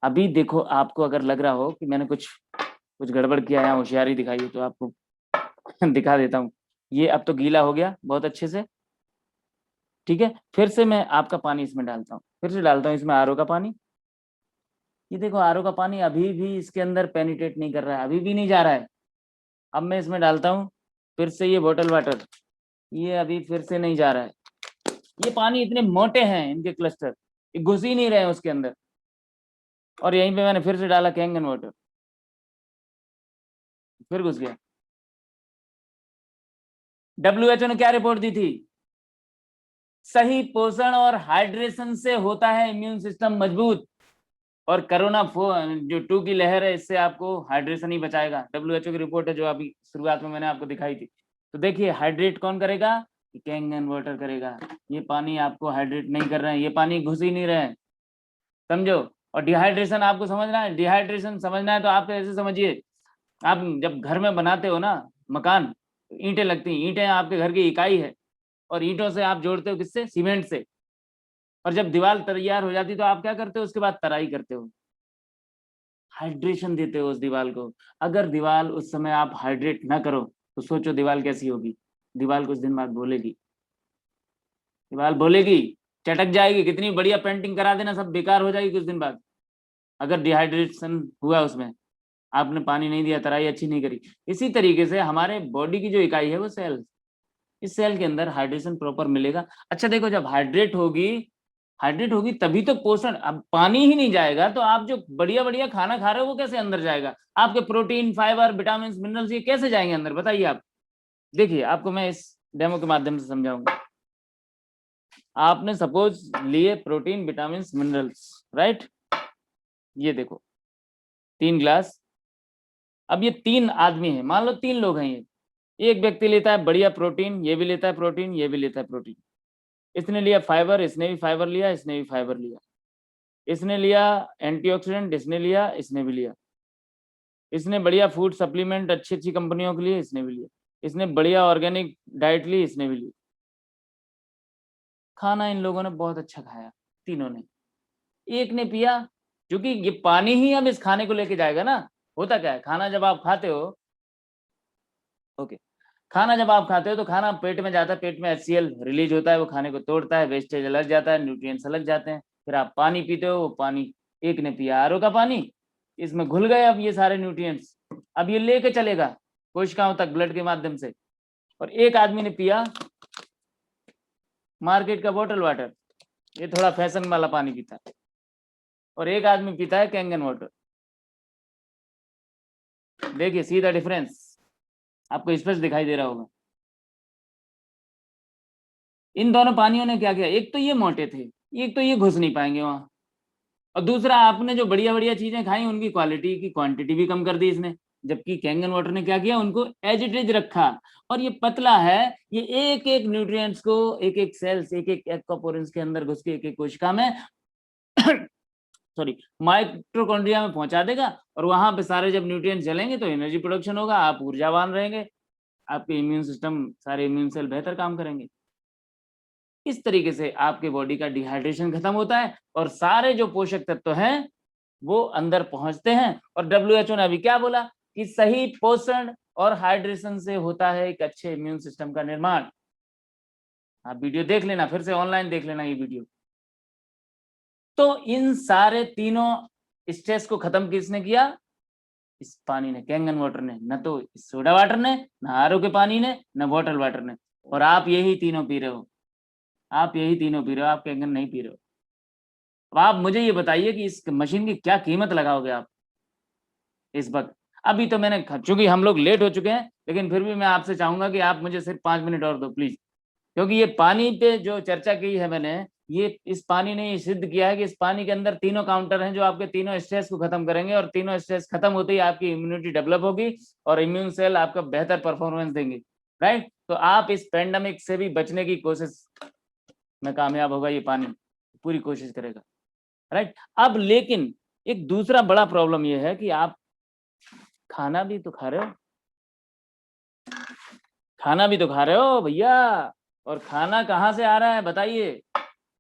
अभी देखो, आपको अगर लग रहा हो कि मैंने कुछ गड़बड़ किया है, होशियारी दिखाई है, तो आपको दिखा देता हूँ। ये अब तो गीला हो गया बहुत अच्छे से, ठीक है। फिर से मैं आपका पानी इसमें डालता हूँ, फिर से डालता हूँ इसमें आरओ का पानी। ये देखो आरओ का पानी अभी भी इसके अंदर पेनिट्रेट नहीं कर रहा है, अभी भी नहीं जा रहा है। अब मैं इसमें डालता हूँ फिर से ये बॉटल वाटर, ये अभी फिर से नहीं जा रहा है। ये पानी इतने मोटे हैं इनके क्लस्टर, ये घुस ही नहीं रहे हैं उसके अंदर। और यहीं पे मैंने फिर से डाला कैंगन वाटर, फिर घुस गया। WHO ने क्या रिपोर्ट दी थी? सही पोषण और हाइड्रेशन से होता है इम्यून सिस्टम मजबूत, और कोरोना जो 2 की लहर है इससे आपको हाइड्रेशन ही बचाएगा। WHO की रिपोर्ट है जो अभी शुरुआत में मैंने आपको दिखाई थी। तो देखिए हाइड्रेट कौन करेगा? कैंगन वाटर करेगा। ये पानी आपको हाइड्रेट नहीं कर रहे हैं, ये पानी घुस ही नहीं रहे हैं, समझो। और डिहाइड्रेशन आपको समझना है, डिहाइड्रेशन समझना है तो आप ऐसे समझिए, आप जब घर में बनाते हो ना मकान, ईंटें लगती हैं, ईंटें आपके घर की इकाई है, और ईंटों से आप जोड़ते हो किससे? सीमेंट से। और जब दीवार तैयार हो जाती तो आप क्या करते हो? उसके बाद तराई करते हो, हाइड्रेशन देते हो उस दीवार को। अगर दीवार उस समय आप हाइड्रेट ना करो तो सोचो दीवार कैसी होगी। दीवार कुछ दिन बाद बोलेगी, दीवार बोलेगी, चटक जाएगी, कितनी बढ़िया पेंटिंग करा देना सब बेकार हो जाएगी कुछ दिन बाद, अगर डिहाइड्रेशन हुआ, उसमें आपने पानी नहीं दिया, तराई अच्छी नहीं करी। इसी तरीके से हमारे बॉडी की जो इकाई है वो सेल, इस सेल के अंदर हाइड्रेशन प्रॉपर मिलेगा। अच्छा देखो, जब हाइड्रेट होगी तभी तो पोषण। अब पानी ही नहीं जाएगा तो आप जो बढ़िया बढ़िया खाना खा रहे हो वो कैसे अंदर जाएगा? आपके प्रोटीन, फाइबर, विटामिन, मिनरल्स ये कैसे जाएंगे अंदर, बताइए आप। देखिए आपको मैं इस डेमो के माध्यम से समझाऊंगा। आपने सपोज लिए प्रोटीन, विटामिन, मिनरल्स, राइट? ये देखो 3 ग्लास। अब ये 3 आदमी है, मान लो 3 लोग हैं। ये एक व्यक्ति लेता है बढ़िया प्रोटीन, ये भी लेता है प्रोटीन, ये भी लेता है प्रोटीन। इसने लिया फाइबर, इसने भी फाइबर लिया, इसने भी फाइबर लिया। इसने लिया एंटीऑक्सीडेंट, इसने लिया, इसने भी लिया। इसने बढ़िया फूड सप्लीमेंट अच्छी अच्छी कंपनियों के लिए, इसने भी लिया। इसने बढ़िया ऑर्गेनिक डाइट ली, इसने भी ली। खाना इन लोगों ने बहुत अच्छा खाया, तीनों ने। एक ने पिया, क्योंकि ये पानी ही अब इस खाने को लेके जाएगा ना। होता क्या है, खाना जब आप खाते हो, ओके, खाना जब आप खाते हो तो खाना पेट में जाता है, पेट में HCl रिलीज होता है, वो खाने को तोड़ता है, वेस्टेज अलग जाता है, न्यूट्रिएंट्स अलग जाते हैं। फिर आप पानी पीते हो, वो पानी, एक ने पिया RO का पानी, इसमें घुल गए अब ये सारे न्यूट्रिएंट्स। अब ये लेके चलेगा कोशिकाओं तक ब्लड के माध्यम से। और एक आदमी ने पिया मार्केट का बोतल वाटर, ये थोड़ा फैशन वाला पानी पीता है। और एक आदमी पीता है कैंगन वाटर। देखिए सीधा डिफरेंस आपको स्पष्ट दिखाई दे रहा होगा। इन दोनों पानियों ने क्या किया? एक तो ये मोटे थे, एक तो ये घुस नहीं पाएंगे वहां, और दूसरा आपने जो बढ़िया बढ़िया चीजें खाई उनकी क्वालिटी की क्वांटिटी भी कम कर दी इसने। जबकि कैंगन वाटर ने क्या किया? उनको एज इट इज रखा। और ये पतला है, ये एक एक न्यूट्रिएंट्स को, एक एक सेल्स, एक एक एक्वापोरेंस के अंदर घुस के एक एक कोशिका में सॉरी माइटोकॉन्ड्रिया में पहुंचा देगा। और वहां पे सारे जब न्यूट्रिएंट्स चलेंगे तो एनर्जी प्रोडक्शन होगा, आप ऊर्जावान रहेंगे, आपके इम्यून सिस्टम, सारे इम्यून सेल बेहतर काम करेंगे। इस तरीके से आपके बॉडी का डिहाइड्रेशन खत्म होता है और सारे जो पोषक तत्व हैं वो अंदर पहुंचते हैं। और WHO ने अभी क्या बोला कि सही पोषण और हाइड्रेशन से होता है एक अच्छे इम्यून सिस्टम का निर्माण। आप वीडियो देख लेना, फिर से ऑनलाइन देख लेना ये वीडियो। तो इन सारे तीनों स्ट्रेस को खत्म किसने किया? इस पानी ने, कैंगन वाटर ने, न तो सोडा वाटर ने, न RO के पानी ने, न बॉटल वाटर ने। और आप यही तीनों पी रहे हो, आप यही तीनों पी रहे हो, आप कैंगन नहीं पी रहे हो। अब आप मुझे ये बताइए कि इस मशीन की क्या कीमत लगाओगे आप इस वक्त? अभी तो मैंने, चूंकि हम लोग लेट हो चुके हैं, लेकिन फिर भी मैं आपसे चाहूंगा कि आप मुझे सिर्फ 5 मिनट और दो प्लीज, क्योंकि ये पानी पे जो चर्चा की है मैंने, ये इस पानी ने ये सिद्ध किया है कि इस पानी के अंदर तीनों काउंटर हैं जो आपके तीनों स्ट्रेस को खत्म करेंगे। और तीनों स्ट्रेस खत्म होते ही आपकी इम्यूनिटी डेवलप होगी और इम्यून सेल आपका बेहतर परफॉर्मेंस देंगे, राइट? तो आप इस पेंडेमिक से भी बचने की कोशिश में कामयाब होगा, ये पानी पूरी कोशिश करेगा, राइट? अब लेकिन एक दूसरा बड़ा प्रॉब्लम ये है कि आप खाना भी तो खा रहे हो, खाना भी तो खा रहे हो भैया। और खाना कहाँ से आ रहा है बताइए?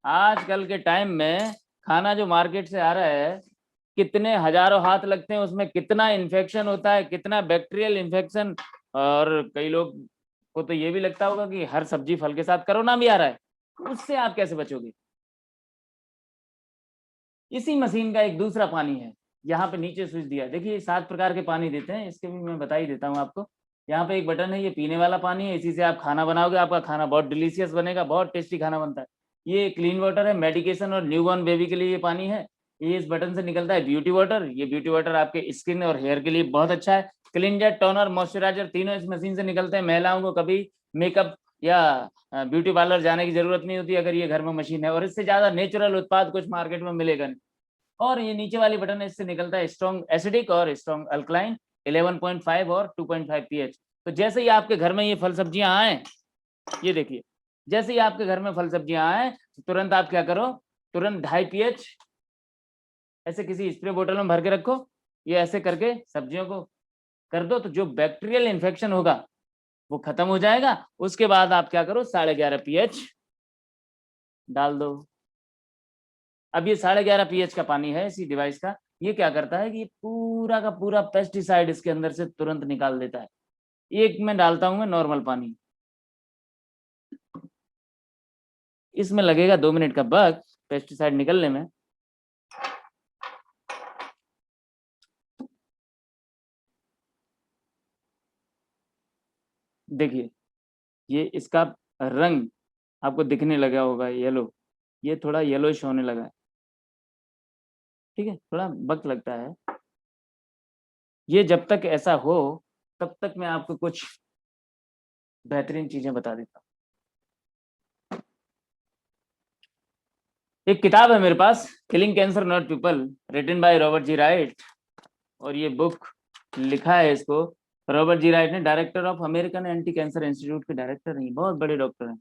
आजकल के टाइम में खाना जो मार्केट से आ रहा है, कितने हजारों हाथ लगते हैं उसमें, कितना इन्फेक्शन होता है, कितना बैक्टीरियल इन्फेक्शन। और कई लोग को तो ये भी लगता होगा कि हर सब्जी फल के साथ कोरोना भी आ रहा है, उससे आप कैसे बचोगे? इसी मशीन का एक दूसरा पानी है, यहाँ पे नीचे स्विच दिया है, देखिए 7 प्रकार के पानी देते हैं, इसके भी मैं बता ही देता हूँ आपको। यहाँ पे एक बटन है, ये पीने वाला पानी है, इसी से आप खाना बनाओगे, आपका खाना बहुत डिलीशियस बनेगा, बहुत टेस्टी खाना बनता है। ये क्लीन वाटर है, मेडिकेशन और न्यूबॉर्न बेबी के लिए ये पानी है। ये इस बटन से निकलता है ब्यूटी वाटर। ये ब्यूटी वाटर आपके स्किन और हेयर के लिए बहुत अच्छा है। क्लींजर, टोनर, मॉइस्चराइजर तीनों इस मशीन से निकलते हैं। महिलाओं को कभी मेकअप या ब्यूटी पार्लर जाने की जरूरत नहीं होती अगर ये घर में मशीन है, और इससे ज्यादा नेचुरल उत्पाद कुछ मार्केट में मिलेगा नहीं। और ये नीचे वाली बटन है, इससे निकलता है स्ट्रॉन्ग एसिडिक और स्ट्रॉन्ग अल्कलाइन 11.5 और 2.5 पीएच। तो जैसे ही आपके घर में ये फल सब्जियां आए, ये देखिए, जैसे ही आपके घर में फल सब्जियां आए तो तुरंत आप क्या करो, तुरंत 2.5 पीएच ऐसे किसी स्प्रे बोतल में भर के रखो। ये ऐसे करके सब्जियों को कर दो तो जो बैक्टीरियल इन्फेक्शन होगा वो खत्म हो जाएगा। उसके बाद आप क्या करो, 11.5 पीएच डाल दो। अब ये 11.5 पीएच का पानी है इसी डिवाइस का। ये क्या करता है कि ये पूरा का पूरा पेस्टिसाइड इसके अंदर से तुरंत निकाल देता है। एक में डालता हूं मैं नॉर्मल पानी, इसमें लगेगा 2 मिनट का वक्त पेस्टिसाइड निकलने में। देखिए, ये इसका रंग आपको दिखने लगा होगा येलो, ये थोड़ा येलोइश होने लगा है। ठीक है, थोड़ा वक्त लगता है। ये जब तक ऐसा हो तब तक मैं आपको कुछ बेहतरीन चीजें बता देता हूँ। एक किताब है मेरे पास, killing cancer not people, written by Robert G Wright. और ये बुक लिखा है इसको रॉबर्ट जी राइट ने, director of American anti cancer institute के डायरेक्टर हैं। बहुत बड़े डॉक्टर हैं,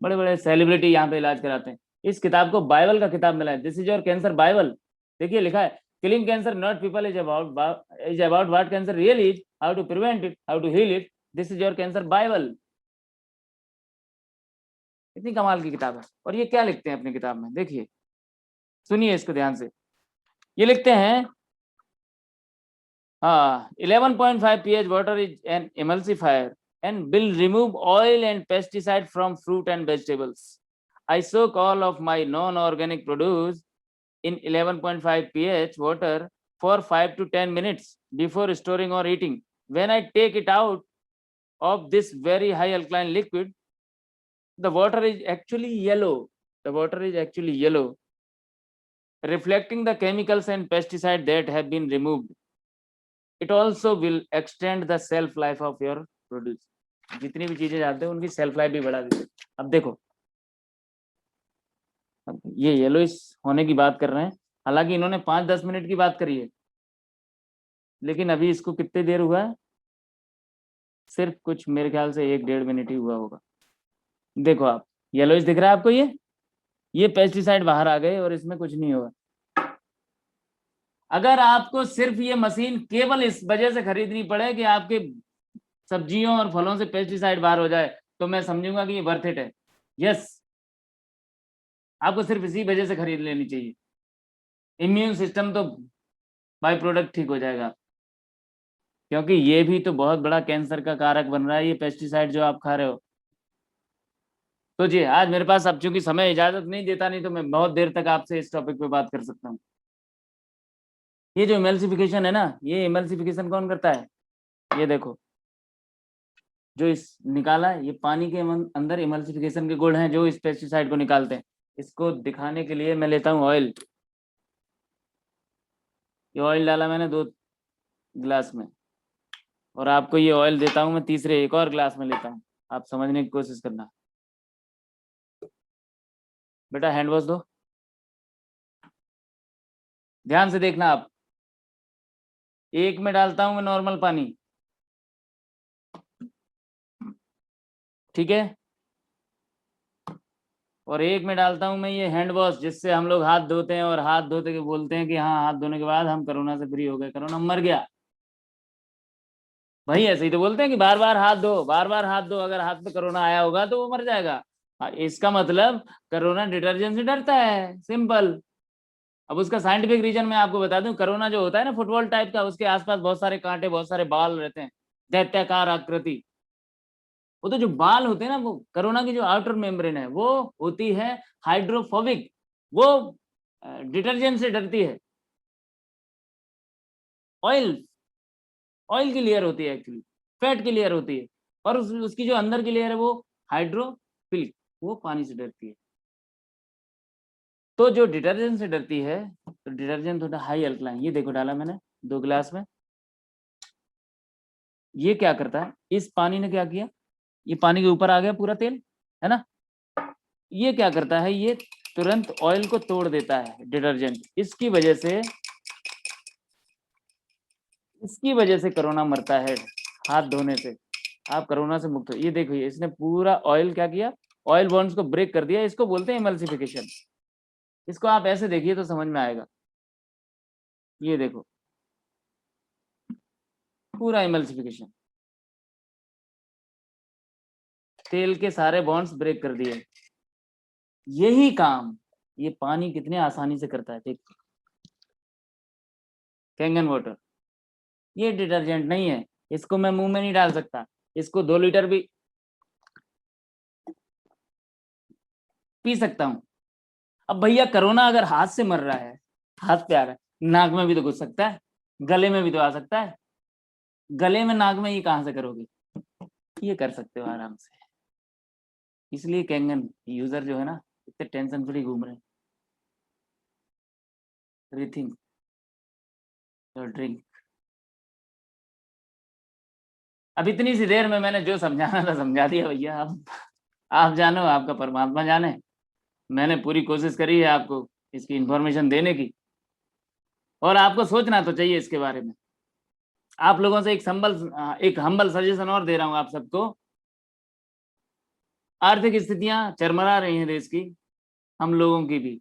बड़े बड़े सेलिब्रिटी यहाँ पे इलाज कराते हैं। इस किताब को बाइबल का किताब मिला है, this is your cancer Bible. देखिए लिखा है, killing cancer not people is about what cancer really is, how to prevent it, how to heal it, this is your cancer Bible. इतनी कमाल की किताब है। और ये क्या लिखते हैं अपनी किताब में, देखिए सुनिए इसको ध्यान से। ये लिखते हैं, 11.5 pH water is an emulsifier and will remove oil and pesticide from fruit and vegetables. I soak all of my non-organic produce in 11.5 pH water for 5 to 10 minutes before storing or eating. When I take it out of this very high alkaline liquid, the water is actually yellow. The water is actually yellow, reflecting the chemicals and pesticide that have been removed. It also will extend the shelf life of your produce. जितनी भी चीजें जानते हैं उनकी सेल्फ लाइफ भी बढ़ा देते हैं। अब देखो, ये येलोइश होने की बात कर रहे हैं, हालांकि इन्होंने 5-10 मिनट की बात करी है, लेकिन अभी इसको कितनी देर हुआ है, सिर्फ कुछ मेरे ख्याल से 1-1.5 मिनट ही हुआ होगा। देखो आप, येलोइश दिख रहा है आपको, ये पेस्टिसाइड बाहर आ गए और इसमें कुछ नहीं होगा। अगर आपको सिर्फ ये मशीन केवल इस वजह से खरीदनी पड़े कि आपके सब्जियों और फलों से पेस्टिसाइड बाहर हो जाए, तो मैं समझूंगा कि ये वर्थ इट है। यस, आपको सिर्फ इसी वजह से खरीद लेनी चाहिए। इम्यून सिस्टम तो बाय प्रोडक्ट ठीक हो जाएगा, क्योंकि ये भी तो बहुत बड़ा कैंसर का कारक बन रहा है, ये पेस्टिसाइड जो आप खा रहे हो। तो जी, आज मेरे पास अब चूंकि समय इजाजत नहीं देता, नहीं तो मैं बहुत देर तक आपसे इस टॉपिक पे बात कर सकता हूँ। ये जो इमल्सिफिकेशन है ना, ये इमल्सिफिकेशन कौन करता है, ये देखो, जो इस निकाला है, ये पानी के अंदर इमल्सिफिकेशन के गुण हैं जो इस पेस्टिसाइड को निकालते हैं। इसको दिखाने के लिए मैं लेता हूँ ऑयल। ये ऑयल डाला मैंने 2 गिलास में, और आपको ये ऑयल देता हूँ मैं तीसरे एक और गिलास में लेता हूँ। आप समझने की कोशिश करना। बेटा हैंड वॉश दो, ध्यान से देखना आप। एक में डालता हूं मैं नॉर्मल पानी, ठीक है, और एक में डालता हूं मैं ये हैंड वॉश, जिससे हम लोग हाथ धोते हैं और हाथ धोते के बोलते हैं कि हाँ, हाथ धोने के बाद हम कोरोना से फ्री हो गए, कोरोना मर गया। भाई ऐसे ही तो बोलते हैं कि बार बार हाथ धो, बार बार हाथ धो, अगर हाथ पे कोरोना आया होगा तो वो मर जाएगा। इसका मतलब कोरोना डिटर्जेंट से डरता है, सिंपल। अब उसका साइंटिफिक रीजन मैं आपको बता दूं, कोरोना जो होता है ना फुटबॉल टाइप का, उसके आसपास बहुत सारे कांटे, बहुत सारे बाल रहते हैं, दैत्याकार आकृति। वो तो जो बाल होते हैं ना, वो कोरोना की जो आउटर मेम्ब्रेन है वो होती है हाइड्रोफोबिक, वो डिटर्जेंट से डरती है। ऑयल ऑयल की लेयर होती है, एक्चुअली फैट की लेयर होती है, और उसकी जो अंदर की लेयर है वो हाइड्रोफिलिक, वो पानी से डरती है। तो जो डिटर्जेंट से डरती है, तो डिटर्जेंट थोड़ा हाई अल्कलाइन, ये देखो डाला मैंने 2 गिलास में। ये क्या करता है, इस पानी ने क्या किया, ये पानी के ऊपर आ गया पूरा तेल, है ना। ये क्या करता है, ये तुरंत ऑयल को तोड़ देता है डिटर्जेंट। इसकी वजह से कोरोना मरता है हाथ धोने से। आप कोरोना से मुक्त हो। ये देखो, इसने पूरा ऑयल क्या किया, ऑयल बॉन्ड्स को ब्रेक कर दिया। इसको बोलते हैं इमल्सिफिकेशन। इसको आप ऐसे देखिए तो समझ में आएगा। ये देखो, पूरा इमल्सिफिकेशन, तेल के सारे बॉन्ड्स ब्रेक कर दिए। यही काम ये पानी कितने आसानी से करता है। देख, कैंगन वाटर, ये डिटर्जेंट नहीं है, इसको मैं मुंह में नहीं डाल सकता। इसको 2 लीटर भी पी सकता हूं। अब भैया कोरोना अगर हाथ से मर रहा है, हाथ पे आ रहा है, नाक में भी तो घुस सकता है, गले में भी तो आ सकता है। गले में नाक में ये कहां से करोगे, ये कर सकते हो आराम से। इसलिए कैंगन यूजर जो है ना, इतने टेंशन फ्री घूम रहे हैं। Rethink your drink. अब इतनी सी देर में मैंने जो समझाना था समझा दिया भैया। अब आप जानो, आपका परमात्मा जाने। मैंने पूरी कोशिश करी है आपको इसकी इंफॉर्मेशन देने की, और आपको सोचना तो चाहिए इसके बारे में। आप लोगों से एक हम्बल सजेशन और दे रहा हूं आप सबको। आर्थिक स्थितियां चरमरा रही हैं देश की, हम लोगों की भी।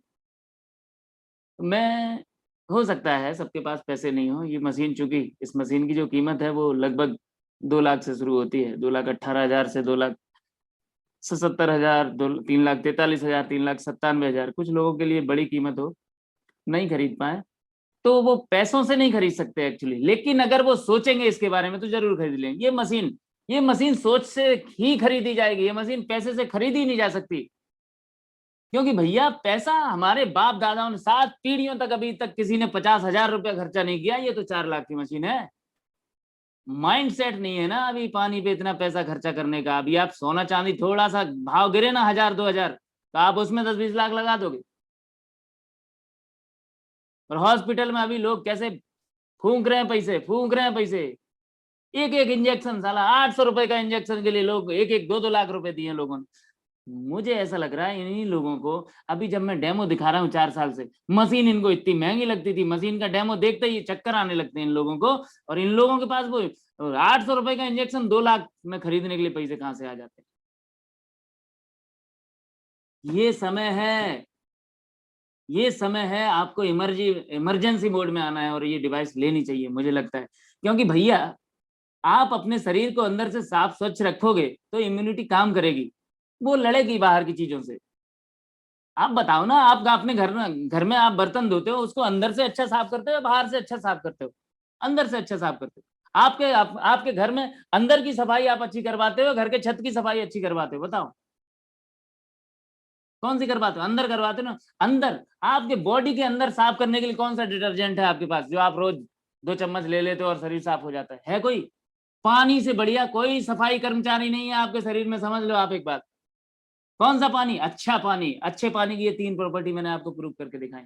मैं, हो सकता है सबके पास पैसे नहीं हो। ये मशीन, चूंकि इस मशीन की जो कीमत है वो लगभग 2 लाख से शुरू होती है। 2,18,000 से 2,77,000, 3,43,000, 3,97,000। कुछ लोगों के लिए बड़ी कीमत हो, नहीं खरीद पाए, तो वो पैसों से नहीं खरीद सकते एक्चुअली। लेकिन अगर वो सोचेंगे इसके बारे में तो जरूर खरीद लेंगे। ये मशीन सोच से ही खरीदी जाएगी। ये मशीन पैसे से खरीदी नहीं जा सकती, क्योंकि भैया पैसा हमारे बाप दादाओं ने 7 पीढ़ियों तक, अभी तक किसी ने 50,000 रुपया खर्चा नहीं किया। ये तो 4 लाख की मशीन है। माइंड सेट नहीं है ना अभी पानी पे इतना पैसा खर्चा करने का। अभी आप सोना चांदी थोड़ा सा भाव गिरे ना 1,000-2,000, तो आप उसमें 10-20 लाख लगा दोगे। और हॉस्पिटल में अभी लोग कैसे फूंक रहे हैं पैसे। एक एक इंजेक्शन, साला 800 रुपए का इंजेक्शन के लिए लोग 1-2 लाख रुपए दिए लोगों ने। मुझे ऐसा लग रहा है इन्हीं लोगों को, अभी जब मैं डेमो दिखा रहा हूँ 4 साल से, मशीन इनको इतनी महंगी लगती थी, मशीन का डेमो देखते ही चक्कर आने लगते हैं इन लोगों को। और इन लोगों के पास वो 800 रुपए का इंजेक्शन 2 लाख में खरीदने के लिए पैसे कहां से आ जाते हैं। ये समय है आपको इमरजेंसी मोड में आना है, और ये डिवाइस लेनी चाहिए मुझे लगता है। क्योंकि भैया आप अपने शरीर को अंदर से साफ स्वच्छ रखोगे तो इम्यूनिटी काम करेगी, वो लड़ेगी बाहर की चीजों से। आप बताओ ना, आप अपने घर में आप बर्तन धोते हो, उसको अंदर से अच्छा साफ करते हो, बाहर से अच्छा साफ करते हो? अंदर से अच्छा साफ करते हो। आपके घर में अंदर की सफाई आप अच्छी करवाते हो, घर के छत की सफाई अच्छी करवाते हो? बताओ कौन सी करवाते हो? अंदर करवाते हो ना। अंदर आपके बॉडी के अंदर साफ करने के लिए कौन सा डिटर्जेंट है आपके पास जो आप रोज 2 चम्मच ले लेते हो और शरीर साफ हो जाता है कोई? पानी से बढ़िया कोई सफाई कर्मचारी नहीं है आपके शरीर में, समझ लो आप एक बात। कौन सा पानी? अच्छा पानी। अच्छे पानी की ये 3 प्रॉपर्टी मैंने आपको प्रूव करके दिखाई।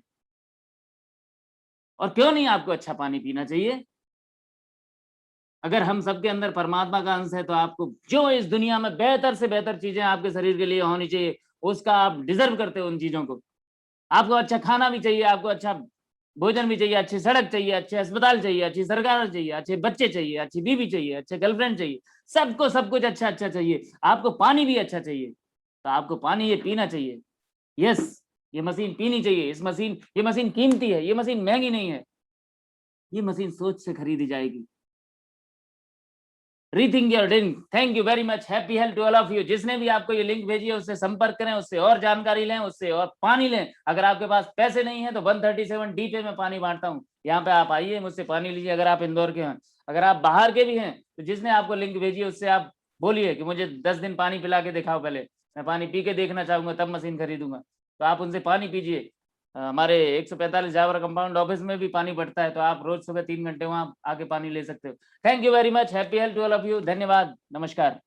और क्यों नहीं आपको अच्छा पानी पीना चाहिए? अगर हम सबके अंदर परमात्मा का अंश है तो आपको जो इस दुनिया में बेहतर से बेहतर चीजें आपके शरीर के लिए होनी चाहिए, उसका आप डिजर्व करते हो उन चीजों को। आपको अच्छा खाना भी चाहिए, आपको अच्छा भोजन भी चाहिए, अच्छी सड़क चाहिए, अच्छे अस्पताल चाहिए, अच्छी सरकार चाहिए, अच्छे बच्चे चाहिए, अच्छी बीवी चाहिए, अच्छे गर्लफ्रेंड चाहिए, सबको सब कुछ अच्छा अच्छा चाहिए। आपको पानी भी अच्छा चाहिए, तो आपको पानी ये पीना चाहिए। यस, ये मशीन पीनी चाहिए। ये मशीन कीमती है, ये मशीन महंगी नहीं है। ये मशीन सोच से खरीदी जाएगी। Rethink your drink. Thank you very much. Happy health to all of you. जिसने भी आपको ये लिंक भेजी है उससे संपर्क करें, उससे और जानकारी लें, उससे और पानी लें। अगर आपके पास पैसे नहीं है तो 137 डी पे मैं पानी बांटता हूँ, यहाँ पे आप आइए, मुझसे पानी लीजिए। अगर आप इंदौर के हैं, अगर आप बाहर के भी हैं, तो जिसने आपको लिंक भेजी है उससे आप बोलिए कि मुझे 10 दिन पानी पिला के दिखाओ, पहले मैं पानी पी के देखना चाहूंगा, तब मशीन खरीदूंगा। तो आप उनसे पानी पीजिए। हमारे 145 जावरा कंपाउंड ऑफिस में भी पानी बढ़ता है, तो आप रोज सुबह 3 घंटे वहां आके पानी ले सकते हो। Thank you very much. Happy health to all of you. धन्यवाद, नमस्कार।